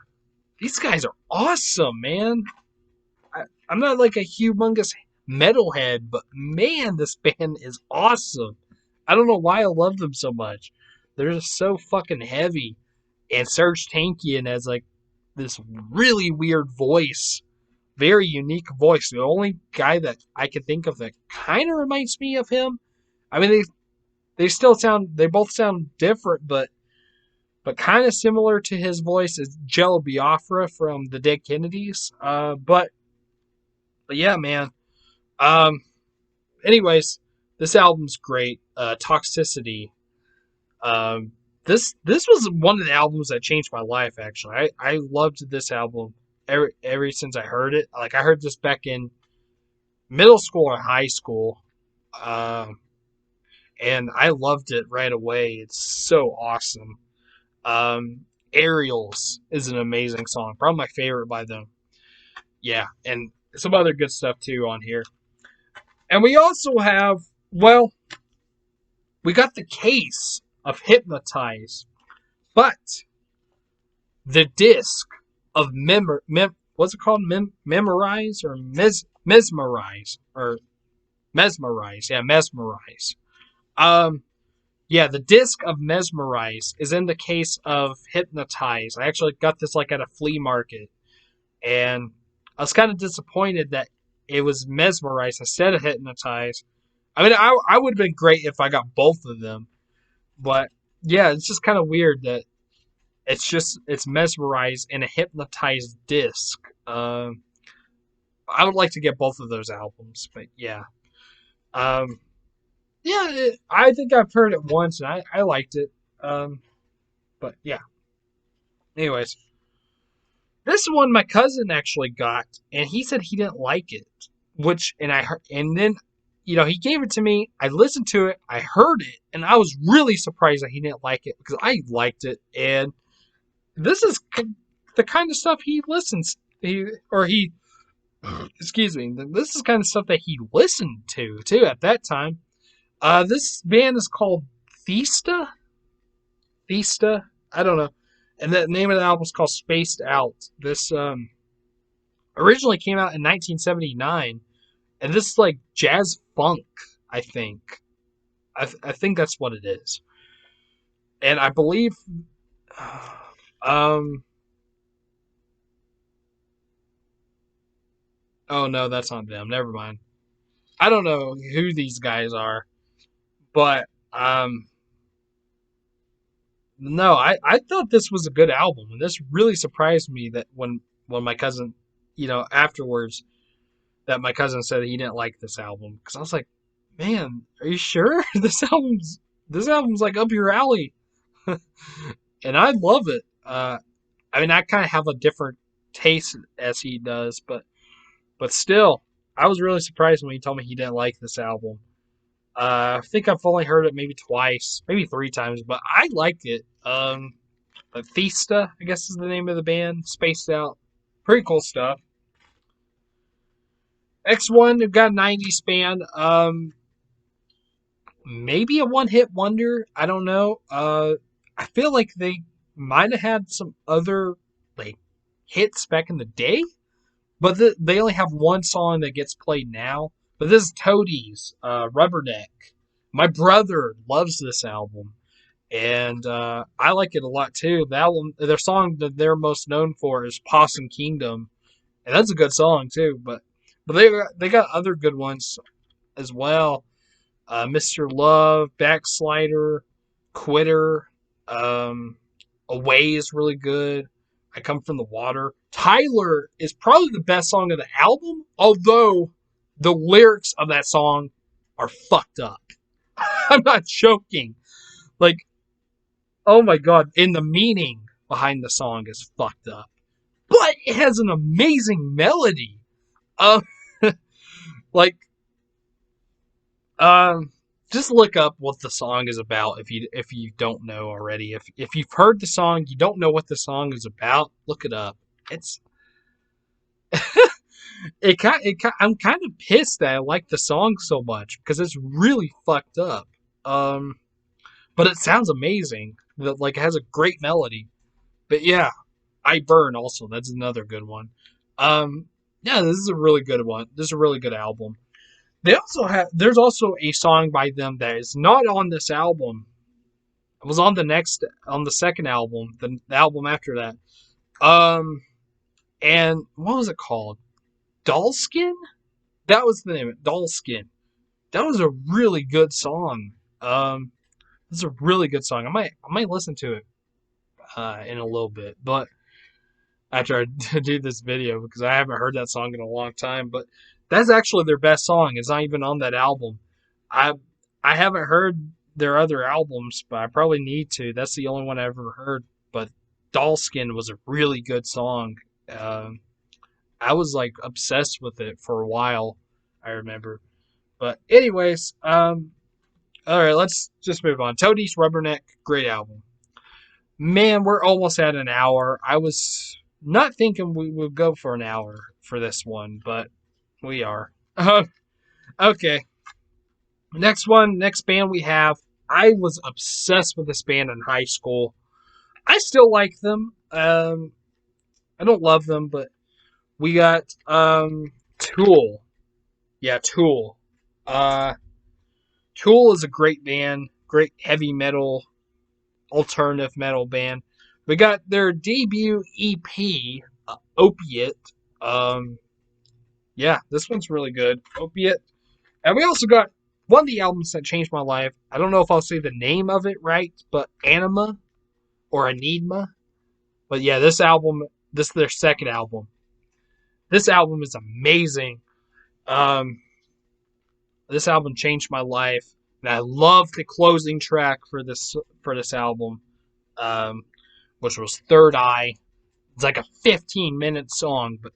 These guys are awesome, man. I'm not like a humongous metalhead, but man, this band is awesome. I don't know why I love them so much. They're just so fucking heavy. And Serge Tankian has like this really weird voice, very unique voice. The only guy that I can think of that kind of reminds me of him. I mean, they both sound different, but kind of similar to his voice is Jello Biafra from the Dead Kennedys. But yeah, man. Um, anyways, this album's great. Toxicity. Um, this was one of the albums that changed my life. Actually, I loved this album ever since I heard it. Like I heard this back in middle school or high school, and I loved it right away. It's so awesome. Aerials is an amazing song, probably my favorite by them. Yeah, and some other good stuff too on here. And we also have, well, we got the case of Hypnotize, but the disc of what's it called? Memorize or mesmerize or mesmerize? Yeah, mesmerize. Um, yeah, the disc of Mesmerize is in the case of Hypnotize. I actually got this like at a flea market, and I was kind of disappointed that it was Mesmerize instead of Hypnotize. I mean, I would have been great if I got both of them, but yeah, it's just kind of weird that it's Mesmerize and a Hypnotized disc. I would like to get both of those albums, but yeah. Um, yeah, I think I've heard it once and I liked it. But yeah. Anyways, this one my cousin actually got, and he said he didn't like it. And I heard, and then he gave it to me. I listened to it, I heard it, and I was really surprised that he didn't like it because I liked it. And this is the kind of stuff he listens. Excuse me. This is kind of stuff that he listened to too at that time. This band is called Thista. Thista, I don't know. And the name of the album is called Spaced Out. This originally came out in 1979, and this is like jazz funk, I think. I think that's what it is. And I believe, oh no, that's not them. Never mind. I don't know who these guys are, but no, I thought this was a good album, and this really surprised me that when my cousin, afterwards, that my cousin said he didn't like this album because I was like, man, are you sure this album's like up your alley, and I love it. I mean, I kind of have a different taste as he does, but still, I was really surprised when he told me he didn't like this album. I think I've only heard it maybe twice, maybe three times, but I liked it. But Thista, I guess is the name of the band. Spaced Out. Pretty cool stuff. Next one, we've got a 90s band. Maybe a one-hit wonder. I don't know. I feel like they might have had some other like hits back in the day, but they only have one song that gets played now. But this is Toadies, Rubberneck. My brother loves this album, and I like it a lot too. The album, their song that they're most known for is Possum Kingdom, and that's a good song too. But they got other good ones as well. Mr. Love, Backslider, Quitter, Away is really good. I Come From the Water. Tyler is probably the best song of the album, although the lyrics of that song are fucked up. I'm not joking. Like, oh my god, and the meaning behind the song is fucked up. But it has an amazing melody. Like, just look up what the song is about if you don't know already. If you've heard the song, you don't know what the song is about, look it up. It's I'm kind of pissed that I like the song so much because it's really fucked up. but it sounds amazing. Like it has a great melody. But yeah, I Burn also. That's another good one. Um, yeah, this is a really good one. This is a really good album. They also have. There's also a song by them that is not on this album. It was on the second album, the album after that. Um, and what was it called? Dollskin? That was the name of it. Dollskin. That was a really good song. This is a really good song. I might listen to it in a little bit, but after I do this video because I haven't heard that song in a long time. But that's actually their best song. It's not even on that album. I I haven't heard their other albums, but I probably need to. That's the only one I ever heard. But Dollskin was a really good song. Um, I was like obsessed with it for a while. I remember. But anyways, all right, let's just move on. Toadies Rubberneck, great album. Man, we're almost at an hour. I was not thinking we would go for an hour for this one, but we are. Okay, next band we have. I was obsessed with this band in high school. I still like them. I don't love them, but we got Tool. Yeah, Tool. Uh, Tool is a great band, great heavy metal, alternative metal band. We got their debut EP, Opiate. Um, yeah, this one's really good. Opiate. And we also got one of the albums that changed my life. I don't know if I'll say the name of it right, but Anima or Enigma. But yeah, this is their second album. This album is amazing. Um, this album changed my life, and I love the closing track for this album, um, which was Third Eye. It's like a 15-minute song, but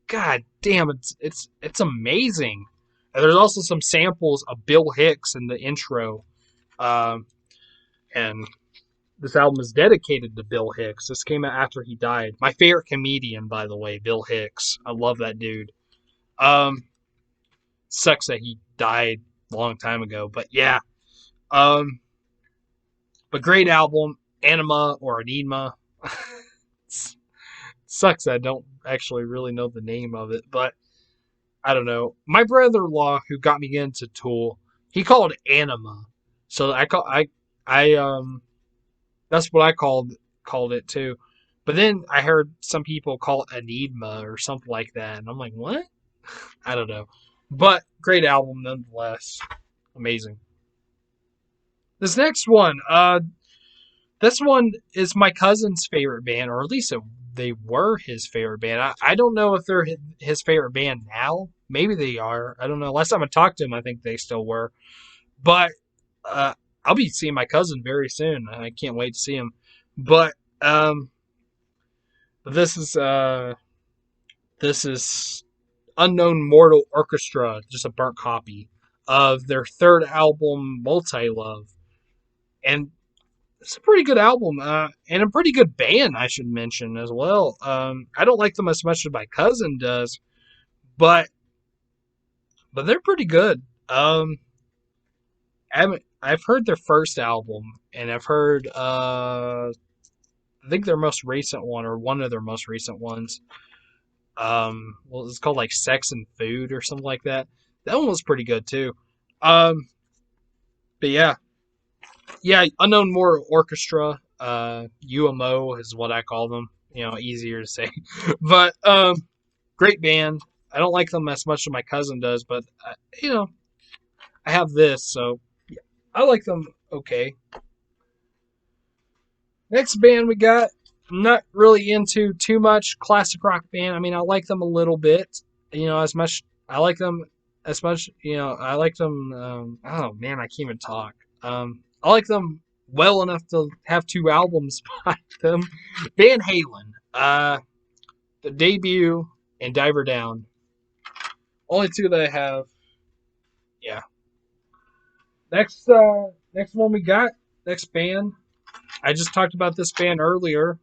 god damn, it's amazing. And there's also some samples of Bill Hicks in the intro, um, and this album is dedicated to Bill Hicks. This came out after he died. My favorite comedian, by the way, Bill Hicks. I love that dude. Um, Sucks that he died a long time ago, but yeah. Um, but great album, Anima or Enigma. Sucks I don't actually really know the name of it, but I don't know. My brother-in-law, who got me into Tool, he called it Anima, so I that's what I called it too. But then I heard some people call it Enigma or something like that, and I'm like, what? I don't know. But great album nonetheless. Amazing. This next one, this one is my cousin's favorite band, or at least they were his favorite band. I don't know if they're his favorite band now. Maybe they are. I don't know. Last time I talked to him, I think they still were. But uh, I'll be seeing my cousin very soon. I can't wait to see him. But this is this is Unknown Mortal Orchestra, just a burnt copy of their third album, Multi Love, and it's a pretty good album and a pretty good band, I should mention as well. I don't like them as much as my cousin does, but they're pretty good. I've heard their first album, and I've heard I think their most recent one or one of their most recent ones. Well, it's called like Sex and Food or something like that. That one was pretty good too. Um, but yeah, Unknown Mortal Orchestra, UMO is what I call them. You know, easier to say, but great band. I don't like them as much as my cousin does, but you know, I have this, so yeah, I like them. Okay. Next band we got. I'm not really into too much classic rock band. I mean, I like them a little bit. You know, as much I like them as much. You know, I like them. Oh man, I can't even talk. I like them well enough to have two albums by them. Van Halen, the debut and Diver Down. Only two that I have. Yeah. Next one we got. Next band. I just talked about this band earlier.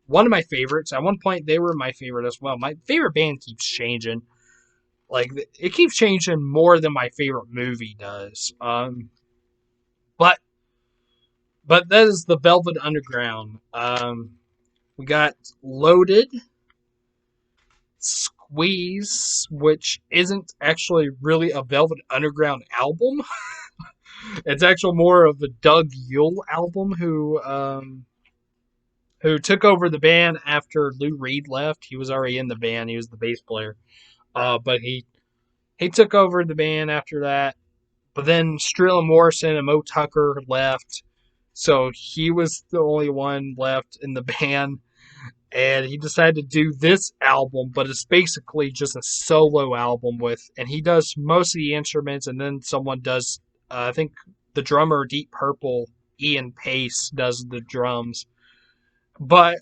One of my favorites. At one point, they were my favorite as well. My favorite band keeps changing. Like it keeps changing more than my favorite movie does. But But that is the Velvet Underground. We got Loaded, Squeeze, which isn't actually really a Velvet Underground album. It's actually more of a Doug Yule album who took over the band after Lou Reed left. He was already in the band. He was the bass player. But he took over the band after that. But then Strilla Morrison and Mo Tucker left. So he was the only one left in the band. And he decided to do this album, but it's basically just a solo album and he does most of the instruments, and then someone does, I think the drummer Deep Purple, Ian Pace, does the drums. But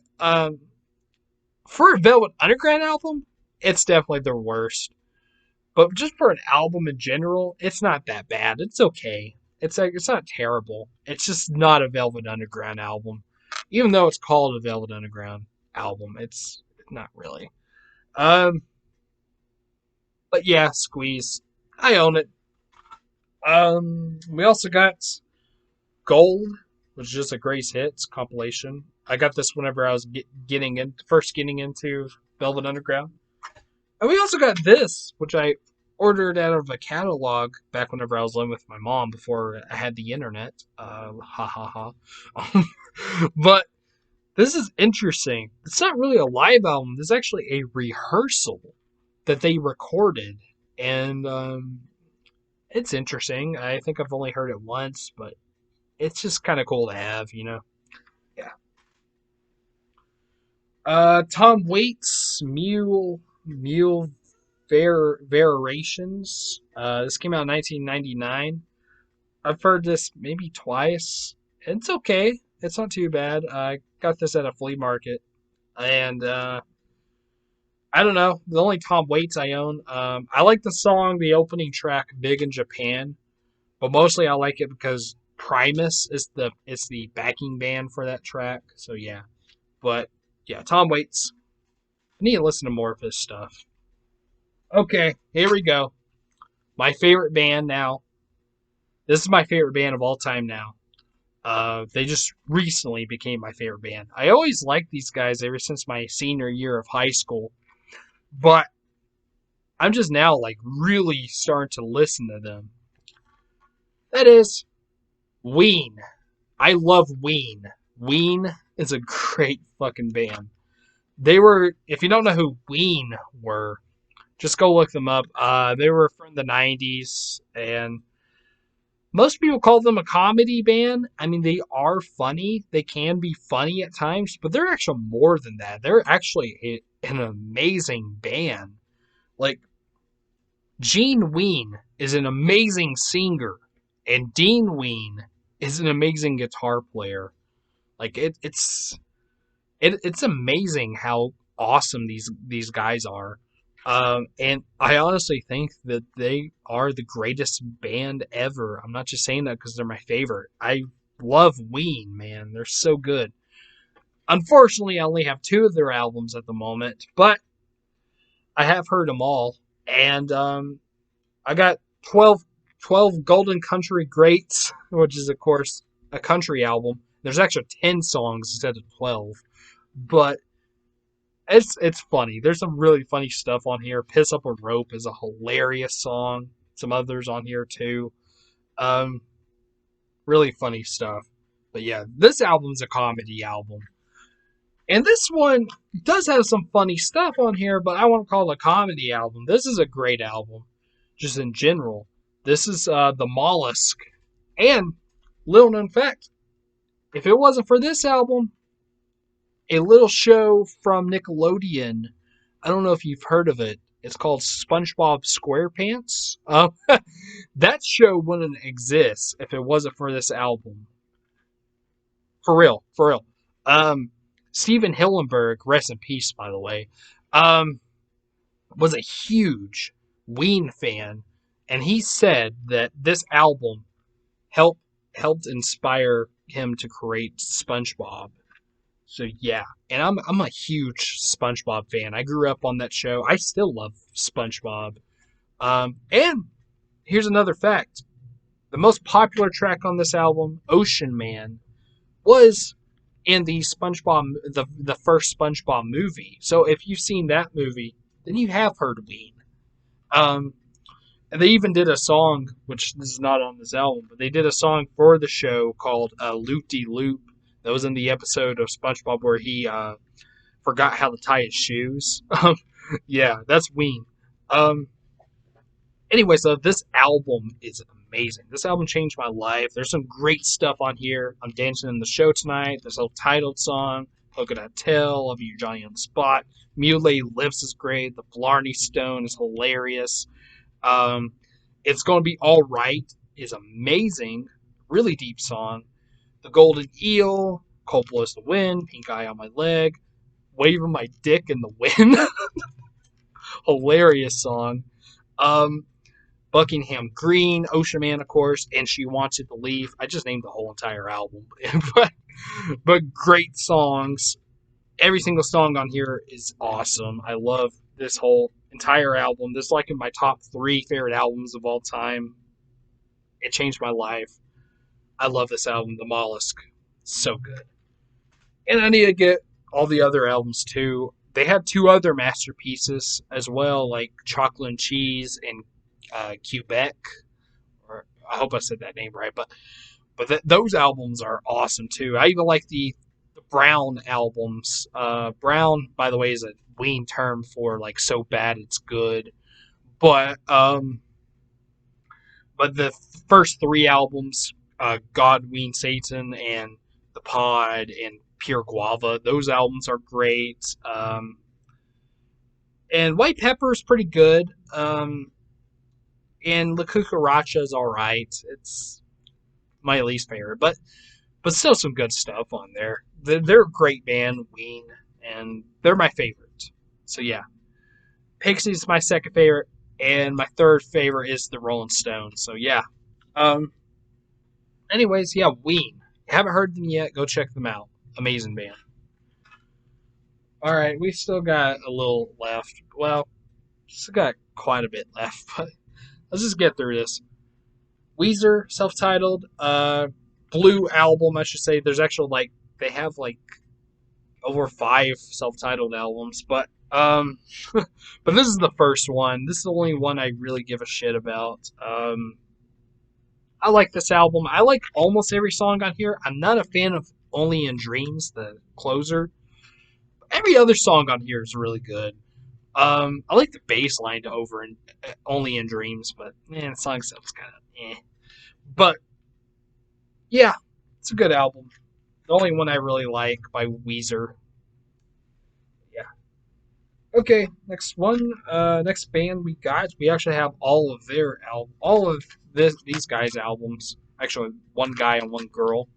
for a Velvet Underground album, it's definitely the worst. But just for an album in general, it's not that bad. It's okay. It's not terrible. It's just not a Velvet Underground album, even though it's called a Velvet Underground album. It's not really. Um, but yeah, Squeeze. I own it. We also got Gold, which is just a Grace Hits compilation. I got this whenever I was getting into Velvet Underground. And we also got this, which I ordered out of a catalog back whenever I was living with my mom before I had the internet. Ha ha ha. But this is interesting. It's not really a live album. This is actually a rehearsal that they recorded. And it's interesting. I think I've only heard it once, but it's just kind of cool to have, Yeah. Tom Waits, Mule Variations. This came out in 1999. I've heard this maybe twice. It's okay. It's not too bad. I got this at a flea market, and I don't know. The only Tom Waits I own. I like the song, the opening track, "Big in Japan," but mostly I like it because Primus is the backing band for that track. So yeah, but yeah, Tom Waits. I need to listen to more of his stuff. Okay, here we go. My favorite band now. This is my favorite band of all time now. They just recently became my favorite band. I always liked these guys ever since my senior year of high school, but I'm just now like really starting to listen to them. That is Ween. I love Ween. Ween is a great fucking band. They were, if you don't know who Ween were, just go look them up. They were from the 90s, and most people call them a comedy band. I mean, they are funny. They can be funny at times, but they're actually more than that. They're actually an amazing band. Like, Gene Ween is an amazing singer, and Dean Ween is an amazing guitar player. Like, it's amazing how awesome these guys are. And I honestly think that they are the greatest band ever. I'm not just saying that because they're my favorite. I love Ween, man. They're so good. Unfortunately, I only have 2 of their albums at the moment, but I have heard them all. And I got 12 Golden Country Greats, which is, of course, a country album. There's actually 10 songs instead of 12. But it's funny. There's some really funny stuff on here. Piss Up a Rope is a hilarious song. Some others on here too. Um, really funny stuff. But yeah, this album's a comedy album. And this one does have some funny stuff on here, but I won't call it a comedy album. This is a great album, just in general. This is The Mollusk. And, little known fact, if it wasn't for this album, a little show from Nickelodeon. I don't know if you've heard of it. It's called SpongeBob SquarePants. That show wouldn't exist if it wasn't for this album. For real, for real. Steven Hillenburg, rest in peace, by the way, was a huge Ween fan, and he said that this album helped inspire him to create SpongeBob. So yeah, and I'm a huge SpongeBob fan. I grew up on that show. I still love SpongeBob. And here's another fact: the most popular track on this album, "Ocean Man," was in the SpongeBob, the first SpongeBob movie. So if you've seen that movie, then you have heard Ween. Um, and they even did a song, which this is not on this album, but they did a song for the show called "Loop De Loop." That was in the episode of SpongeBob where he forgot how to tie his shoes. Yeah, that's Ween. Um, anyway, so this album is amazing. This album changed my life. There's some great stuff on here. I'm dancing in the show tonight. There's a titled song, Coconut Tail, Love You Johnny on the Spot. Mutilated Lips is great. The Blarney Stone is hilarious. Um, it's Gonna Be All Right is amazing. Really deep song. The Golden Eel, Coppola is the Wind, Pink Eye on My Leg, Waving My Dick in the Wind. Hilarious song. Um, Buckingham Green, Ocean Man, of course, and She Wants It to Leave. I just named the whole entire album, but great songs. Every single song on here is awesome. I love this whole entire album. This is like in my top 3 favorite albums of all time. It changed my life. I love this album, The Mollusk. So good. And I need to get all the other albums too. They had 2 other masterpieces as well, like Chocolate and Cheese and Quebec. Or I hope I said that name right, but those albums are awesome too. I even like the Brown albums. Brown, by the way, is a Ween term for like so bad it's good. But the first 3 albums, God, Ween, Satan, and The Pod, and Pure Guava, those albums are great. And White Pepper is pretty good. And La Cucaracha is alright. It's my least favorite, but still some good stuff on there. They're a great band, Ween, and they're my favorite. So yeah, Pixies my second favorite, and my third favorite is the Rolling Stones. So yeah. Anyways, yeah, Ween. Haven't heard them yet? Go check them out. Amazing band. All right, we still got a little left. Well, still got quite a bit left, but let's just get through this. Weezer, self-titled, Blue album, I should say. There's actually they have over 5 self-titled albums, but but this is the first one. This is the only one I really give a shit about. I like this album. I like almost every song on here. I'm not a fan of Only in Dreams, the closer. Every other song on here is really good. I like the bass line to Over and Only in Dreams, but the song itself is kind of eh. But yeah, it's a good album. The only one I really like by Weezer. Yeah. Okay, next one. Next band we got. We actually have all of their all of these guys' albums. Actually, one guy and one girl.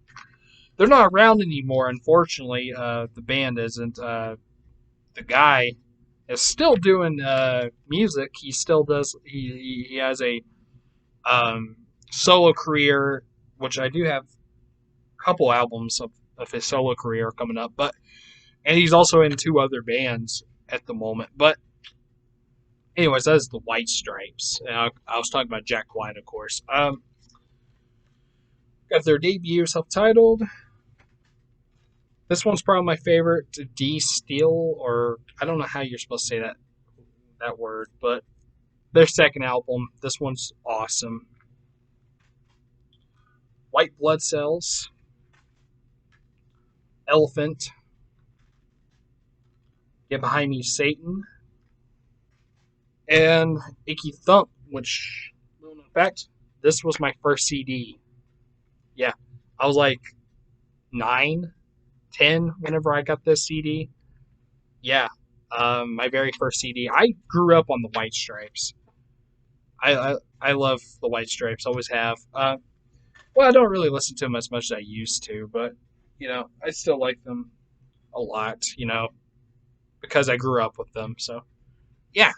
They're not around anymore, unfortunately. The band isn't. The guy is still doing music. He still does. He has a solo career, which I do have a couple albums of his solo career coming up. And he's also in 2 other bands at the moment. But anyways, that is the White Stripes. And I was talking about Jack White, of course. Got their debut self-titled. This one's probably my favorite. D Steel, or I don't know how you're supposed to say that word, but their second album. This one's awesome. White Blood Cells, Elephant, Get Behind Me, Satan, and Icky Thump, which, in fact, this was my first CD. Yeah, I was like 9, 10 whenever I got this CD. Yeah, my very first CD. I grew up on the White Stripes. I love the White Stripes, always have. Well, I don't really listen to them as much as I used to, but I still like them a lot. Because I grew up with them. So yeah,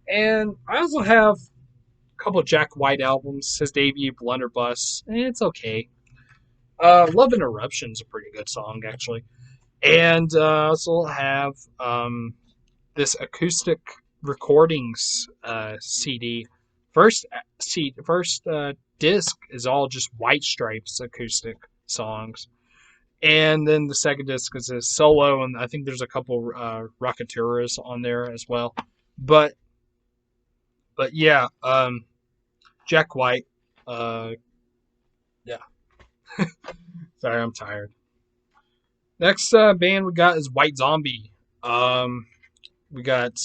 and I also have a couple of Jack White albums. His debut, Blunderbuss. It's okay. Love Interruption is a pretty good song, actually. And I also have this acoustic recordings CD. First disc is all just White Stripes acoustic songs. And then the second disc is his solo, and I think there's a couple Rocketeuras on there as well. But yeah, Jack White. Uh, yeah. Sorry, I'm tired. Next band we got is White Zombie. We got,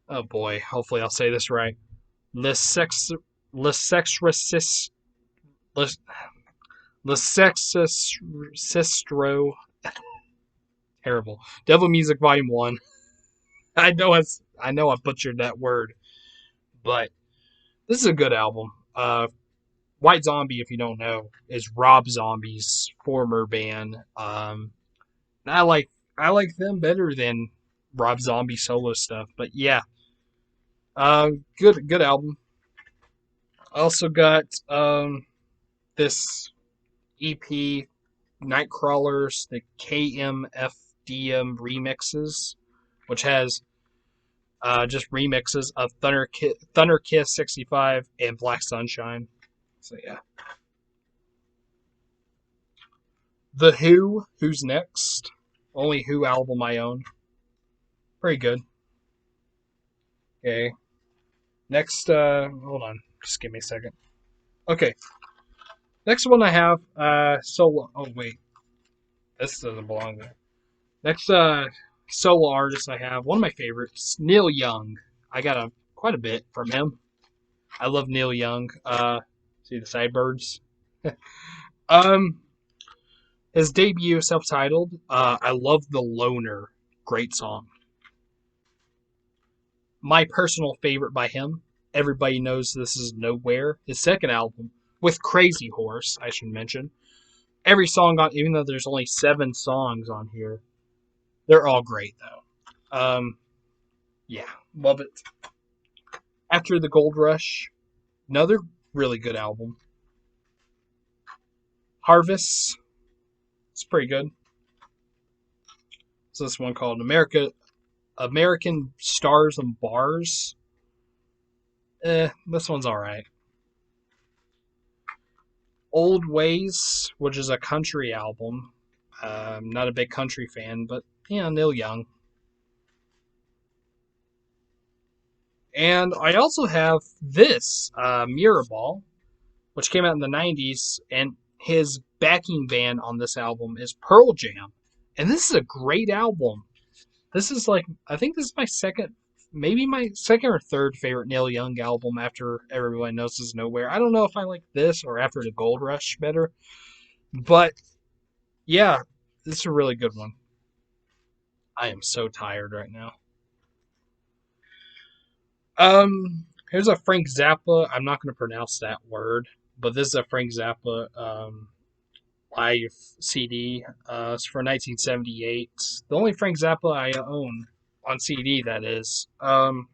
oh boy, hopefully I'll say this right. Le Sex Le Sex Resist Le Sexistro. Terrible. Devil Music Volume 1. I know I butchered that word, but this is a good album. White Zombie, if you don't know, is Rob Zombie's former band. I like them better than Rob Zombie solo stuff, but yeah, good album. I also got this EP, Nightcrawlers, the KMFDM remixes, which has just remixes of Thunder Kiss 65 and Black Sunshine. So yeah. The Who, Who's Next? Only Who album I own. Pretty good. Okay. Next, hold on. Just give me a second. Okay. Next one I have, solo. Oh, wait. This doesn't belong there. Next, solo artist I have, one of my favorites, Neil Young. I got quite a bit from him. I love Neil Young. See the sideburns? His debut, self-titled, I love The Loner. Great song. My personal favorite by him, everybody knows this is Nowhere. His second album, with Crazy Horse, I should mention. Every song on, even though there's only 7 songs on here, they're all great though. Yeah, love it. After the Gold Rush, another really good album. Harvest, it's pretty good. So this one called American Stars and Bars. This one's alright. Old Ways, which is a country album. I'm not a big country fan, but yeah, Neil Young. And I also have this, Mirrorball, which came out in the 90s, and his backing band on this album is Pearl Jam. And this is a great album. This is like, I think this is my second, maybe my second or third favorite Neil Young album after Everybody Knows Is Nowhere. I don't know if I like this or After the Gold Rush better, but yeah, this is a really good one. I am so tired right now. Here's a Frank Zappa. I'm not going to pronounce that word, but this is a Frank Zappa live CD. It's for 1978. The only Frank Zappa I own on CD, that is. Well,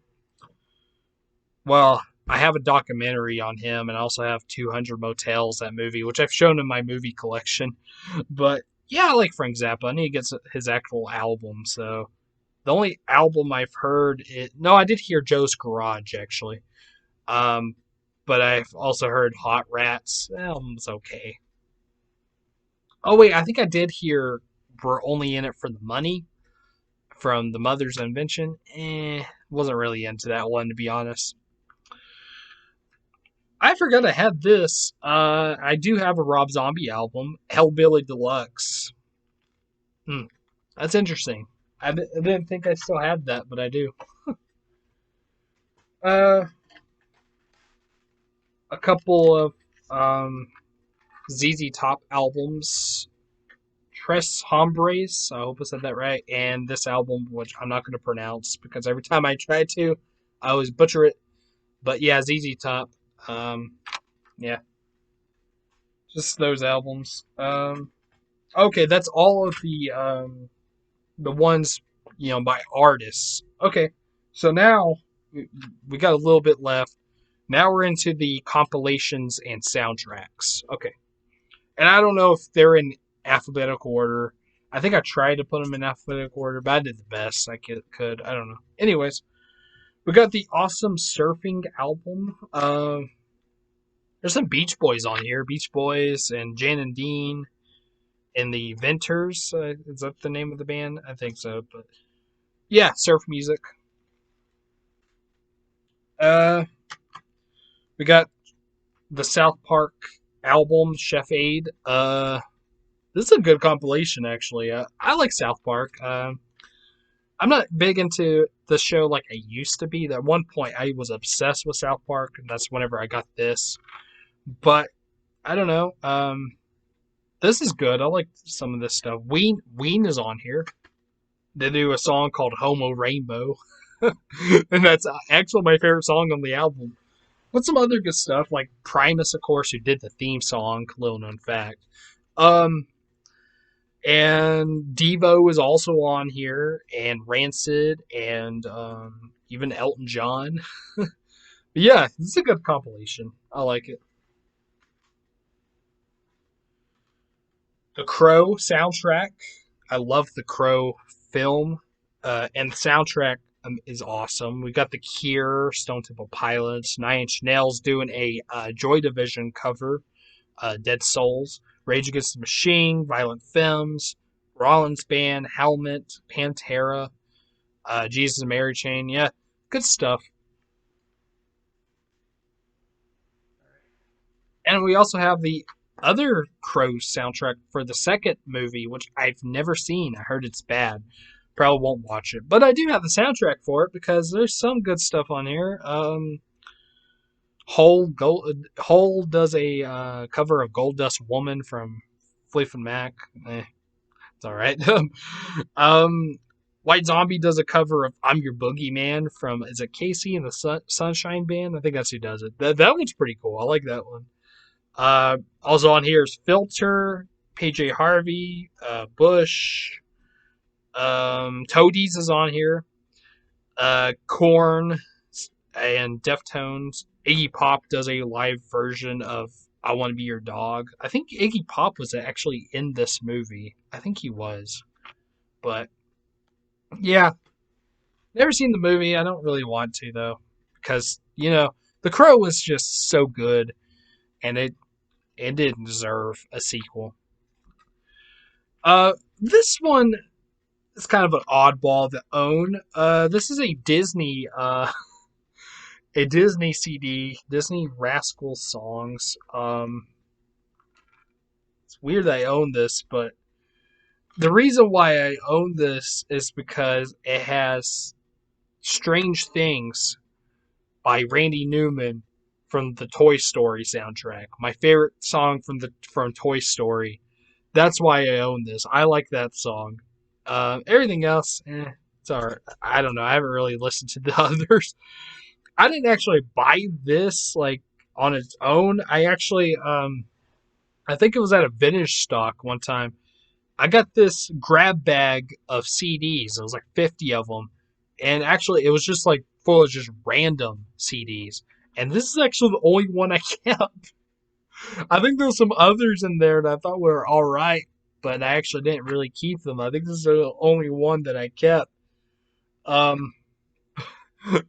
I have a documentary on him, and I also have 200 Motels, that movie, which I've shown in my movie collection. But yeah, I like Frank Zappa. I need to get his actual album. So the only album I've heard, no, I did hear Joe's Garage actually. Um, but I've also heard Hot Rats. The album's okay. Oh wait, I think I did hear We're Only in It for the Money from The Mother's Invention. Wasn't really into that one, to be honest. I forgot I had this. I do have a Rob Zombie album, Hellbilly Deluxe. That's interesting. I didn't think I still had that, but I do. Uh, a couple of ZZ Top albums. Tres Hombres, I hope I said that right, and this album, which I'm not going to pronounce because every time I try to, I always butcher it. But yeah, ZZ Top. Yeah, just those albums. Okay, that's all of the ones by artists. Okay, so now we got a little bit left. Now we're into the compilations and soundtracks. Okay, and I don't know if they're in alphabetical order. I think I tried to put them in alphabetical order, but I did the best I could. I don't know. Anyways, we got the Awesome Surfing album. There's some Beach Boys on here. Beach Boys and Jan and Dean. and the Venters. Is that the name of the band? I think so. But yeah, surf music. Uh, we got the South Park album, Chef Aid. This is a good compilation, actually. I like South Park. I'm not big into the show like I used to be. At one point, I was obsessed with South Park, and that's whenever I got this. But I don't know. This is good. I like some of this stuff. Ween is on here. They do a song called "Homo Rainbow," and that's actually my favorite song on the album. But some other good stuff like Primus, of course, who did the theme song. Little known fact. Um, and Devo is also on here, and Rancid, and even Elton John. Yeah, this is a good compilation. I like it. The Crow soundtrack. I love the Crow film, and the soundtrack is awesome. We got the Cure, Stone Temple Pilots, Nine Inch Nails doing a Joy Division cover, Dead Souls, Rage Against the Machine, Violent Femmes, Rollins Band, Helmet, Pantera, Jesus and Mary Chain. Yeah, good stuff. And we also have the other Crow soundtrack for the second movie, which I've never seen. I heard it's bad. Probably won't watch it, but I do have the soundtrack for it because there's some good stuff on here. Hole does a cover of Gold Dust Woman from Fleetwood Mac. It's all right. um, White Zombie does a cover of "I'm Your Boogeyman" from, is it Casey and the Sunshine Band? I think that's who does it. That one's pretty cool. I like that one. Also on here is Filter, PJ Harvey, Bush, Toadies is on here, Korn, and Deftones. Iggy Pop does a live version of "I Want to Be Your Dog." I think Iggy Pop was actually in this movie. I think he was, but yeah, never seen the movie. I don't really want to though, because The Crow was just so good, and it didn't deserve a sequel. This one is kind of an oddball to own. This is a Disney CD, Disney Rascal Songs. It's weird that I own this, but the reason why I own this is because it has Strange Things by Randy Newman from the Toy Story soundtrack. My favorite song from Toy Story. That's why I own this. I like that song. Everything else, it's alright. I don't know. I haven't really listened to the others. I didn't actually buy this like on its own. I think it was at a vintage stock one time. I got this grab bag of CDs. It was like 50 of them. And actually, it was just like full of just random CDs. And this is actually the only one I kept. I think there's some others in there that I thought were all right, but I actually didn't really keep them. I think this is the only one that I kept. Um,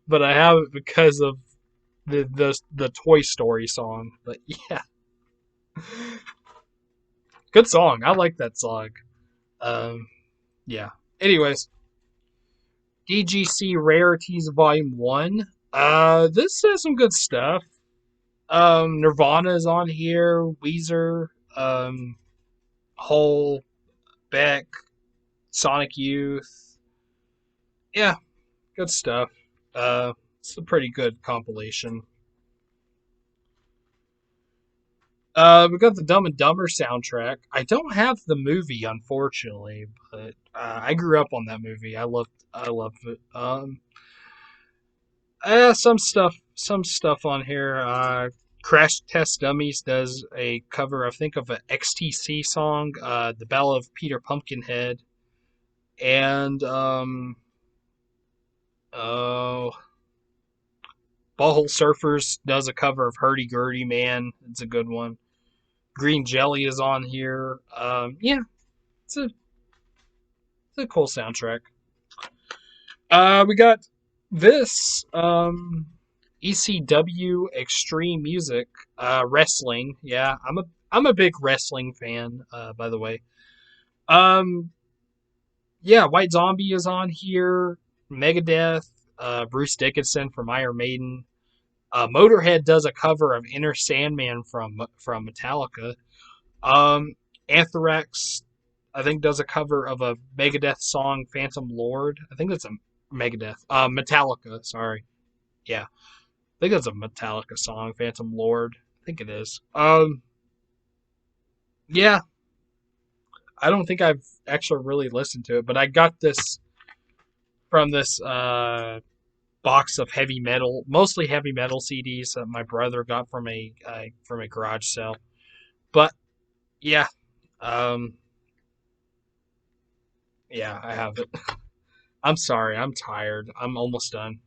but I have it because of the Toy Story song. But yeah, good song. I like that song. Um, yeah. Anyways, DGC Rarities Volume 1. This has some good stuff. Nirvana is on here, Weezer, Hole, Beck, Sonic Youth. Yeah, good stuff. It's a pretty good compilation. We got the Dumb and Dumber soundtrack. I don't have the movie, unfortunately, but I grew up on that movie. I loved it. Some stuff on here. Crash Test Dummies does a cover, I think, of an XTC song, "The Ballad of Peter Pumpkinhead," and oh, Butthole Surfers does a cover of "Hurdy Gurdy Man." It's a good one. Green Jelly is on here. Yeah, it's a it's a cool soundtrack. We got this ECW Extreme Music, wrestling. Yeah, I'm a big wrestling fan. By the way, Um, yeah, White Zombie is on here. Megadeth, Bruce Dickinson from Iron Maiden. Motorhead does a cover of Inner Sandman from Metallica. Um, Anthrax, I think, does a cover of a Megadeth song, Phantom Lord. I think that's a Megadeth. Metallica, sorry. Yeah, I think that's a Metallica song, Phantom Lord. I think it is. Yeah, I don't think I've actually really listened to it, but I got this from this box of heavy metal, mostly heavy metal CDs that my brother got from a garage sale. But yeah, um, yeah, I have it. I'm sorry, I'm tired. I'm almost done.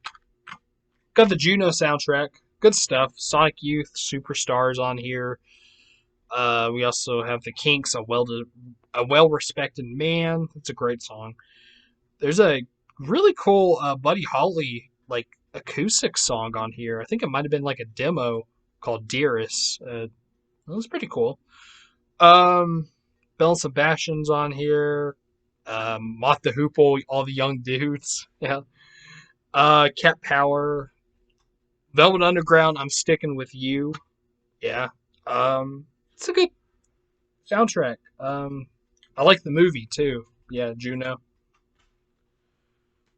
Got the Juno soundtrack. Good stuff. Sonic Youth, Superstars on here. We also have the Kinks, a well respected man. It's a great song. There's a really cool Buddy Holly acoustic song on here. I think it might have been like a demo called Dearest. It was pretty cool. Um, Bell and Sebastian's on here. Moth the Hoople, all the young dudes. Yeah. Cat Power, Velvet Underground. I'm sticking with you. Yeah. It's a good soundtrack. I like the movie too. Yeah, Juno.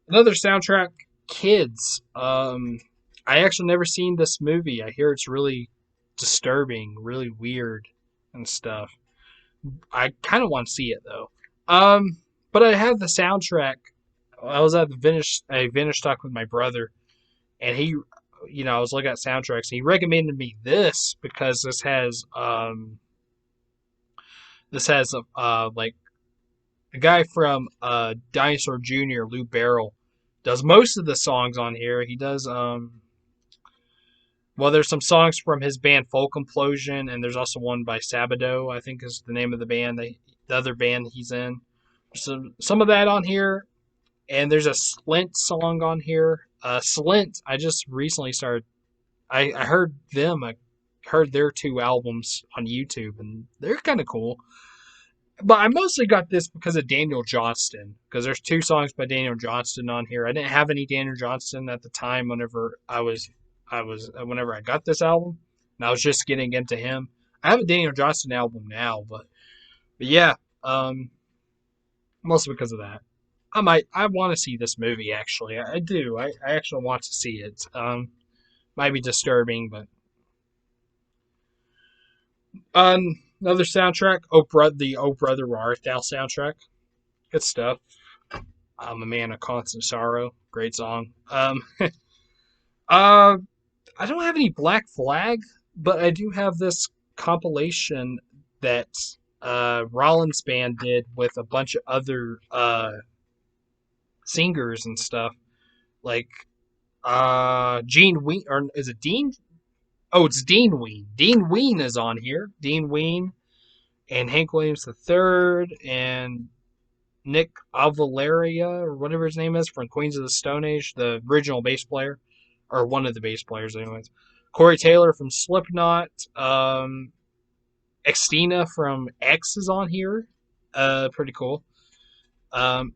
Another soundtrack, Kids. I actually never seen this movie. I hear it's really disturbing, really weird, and stuff. I kind of want to see it though. Um, but I have the soundtrack. I was at a vintage stock with my brother, and I was looking at soundtracks, and he recommended me this because this has like the guy from Dinosaur Jr., Lou Barrel, does most of the songs on here. He does there's some songs from his band Folk Implosion, and there's also one by Sabado, I think is the name of the band, the other band he's in. So some of that on here, and there's a Slint song on here. Slint, I just recently started. I heard them. I heard their two albums on YouTube, and they're kind of cool. But I mostly got this because of Daniel Johnston, because there's two songs by Daniel Johnston on here. I didn't have any Daniel Johnston at the time whenever I got this album, and I was just getting into him. I have a Daniel Johnston album now, but yeah, mostly because of that. I want to see this movie actually. I do. I actually want to see it. Might be disturbing, but another soundtrack, the Oh Brother Where Art Thou soundtrack. Good stuff. I'm a man of constant sorrow. Great song. Uh, I don't have any Black Flag, but I do have this compilation that Rollins Band did with a bunch of other singers and stuff, like Gene Ween, or is it Dean? Oh, it's Dean Ween. Dean Ween is on here. Dean Ween and Hank Williams III and Nick Avalaria, or whatever his name is, from Queens of the Stone Age, the original bass player, or one of the bass players, anyways. Corey Taylor from Slipknot. Xtina from X is on here. Pretty cool.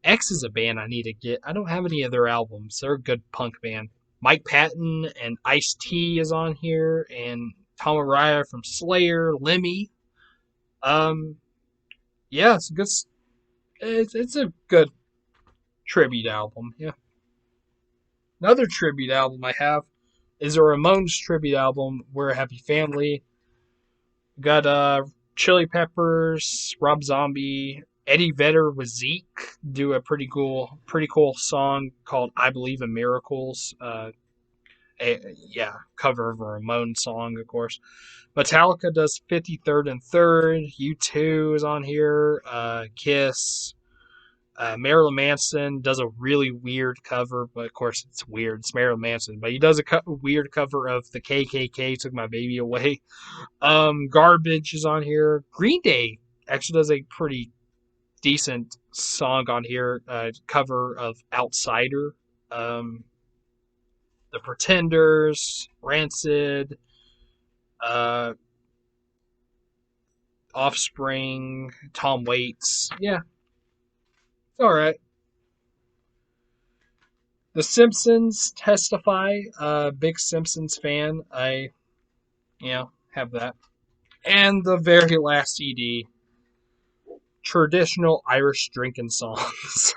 X is a band I need to get. I don't have any of their albums. They're a good punk band. Mike Patton and Ice-T is on here, and Tom Araya from Slayer, Lemmy. Um, yeah, it's a good tribute album. Yeah. Another tribute album I have is a Ramones tribute album, We're a Happy Family. Got Chili Peppers, Rob Zombie, Eddie Vedder with Zeke do a pretty cool song called "I Believe in Miracles." Cover of a Ramones song, of course. Metallica does 53rd and Third. U2 is on here. Kiss. Marilyn Manson does a really weird cover, but of course it's weird. It's Marilyn Manson, but he does a weird cover of the KKK Took My Baby Away. Garbage is on here. Green Day actually does a pretty decent song on here. Cover of Outsider. The Pretenders, Rancid, uh, Offspring, Tom Waits. Yeah, It's all right. The Simpsons testify. Big Simpsons fan. I have that. And the very last CD, traditional Irish drinking songs.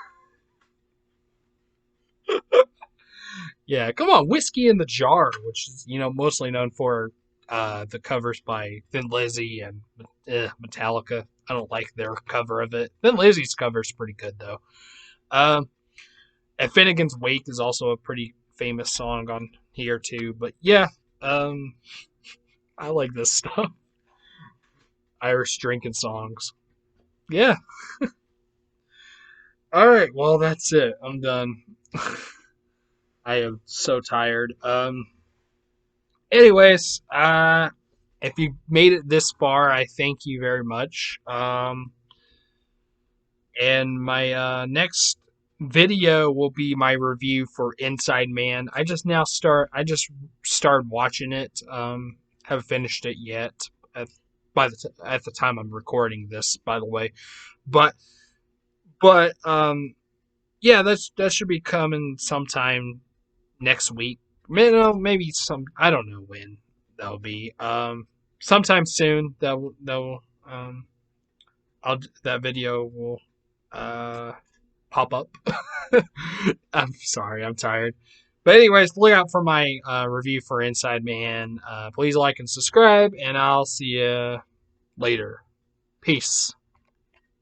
Yeah, come on, Whiskey in the Jar, which is mostly known for the covers by Thin Lizzy and Metallica. I don't like their cover of it. Thin Lizzy's cover is pretty good though. Um, and Finnegan's Wake is also a pretty famous song on here too. But yeah, um, I like this stuff. Irish drinking songs. Yeah. All right. Well, that's it. I'm done. I am so tired. Anyways, if you made it this far, I thank you very much. And my next video will be my review for Inside Man. I just started watching it. Haven't finished it yet. At the time I'm recording this, by the way, but yeah, that should be coming sometime next week. Maybe some. I don't know when that'll be. Sometime soon. That video will uh pop up. I'm sorry. I'm tired. But anyways, look out for my review for Inside Man. Please like and subscribe, and I'll see you later. Peace.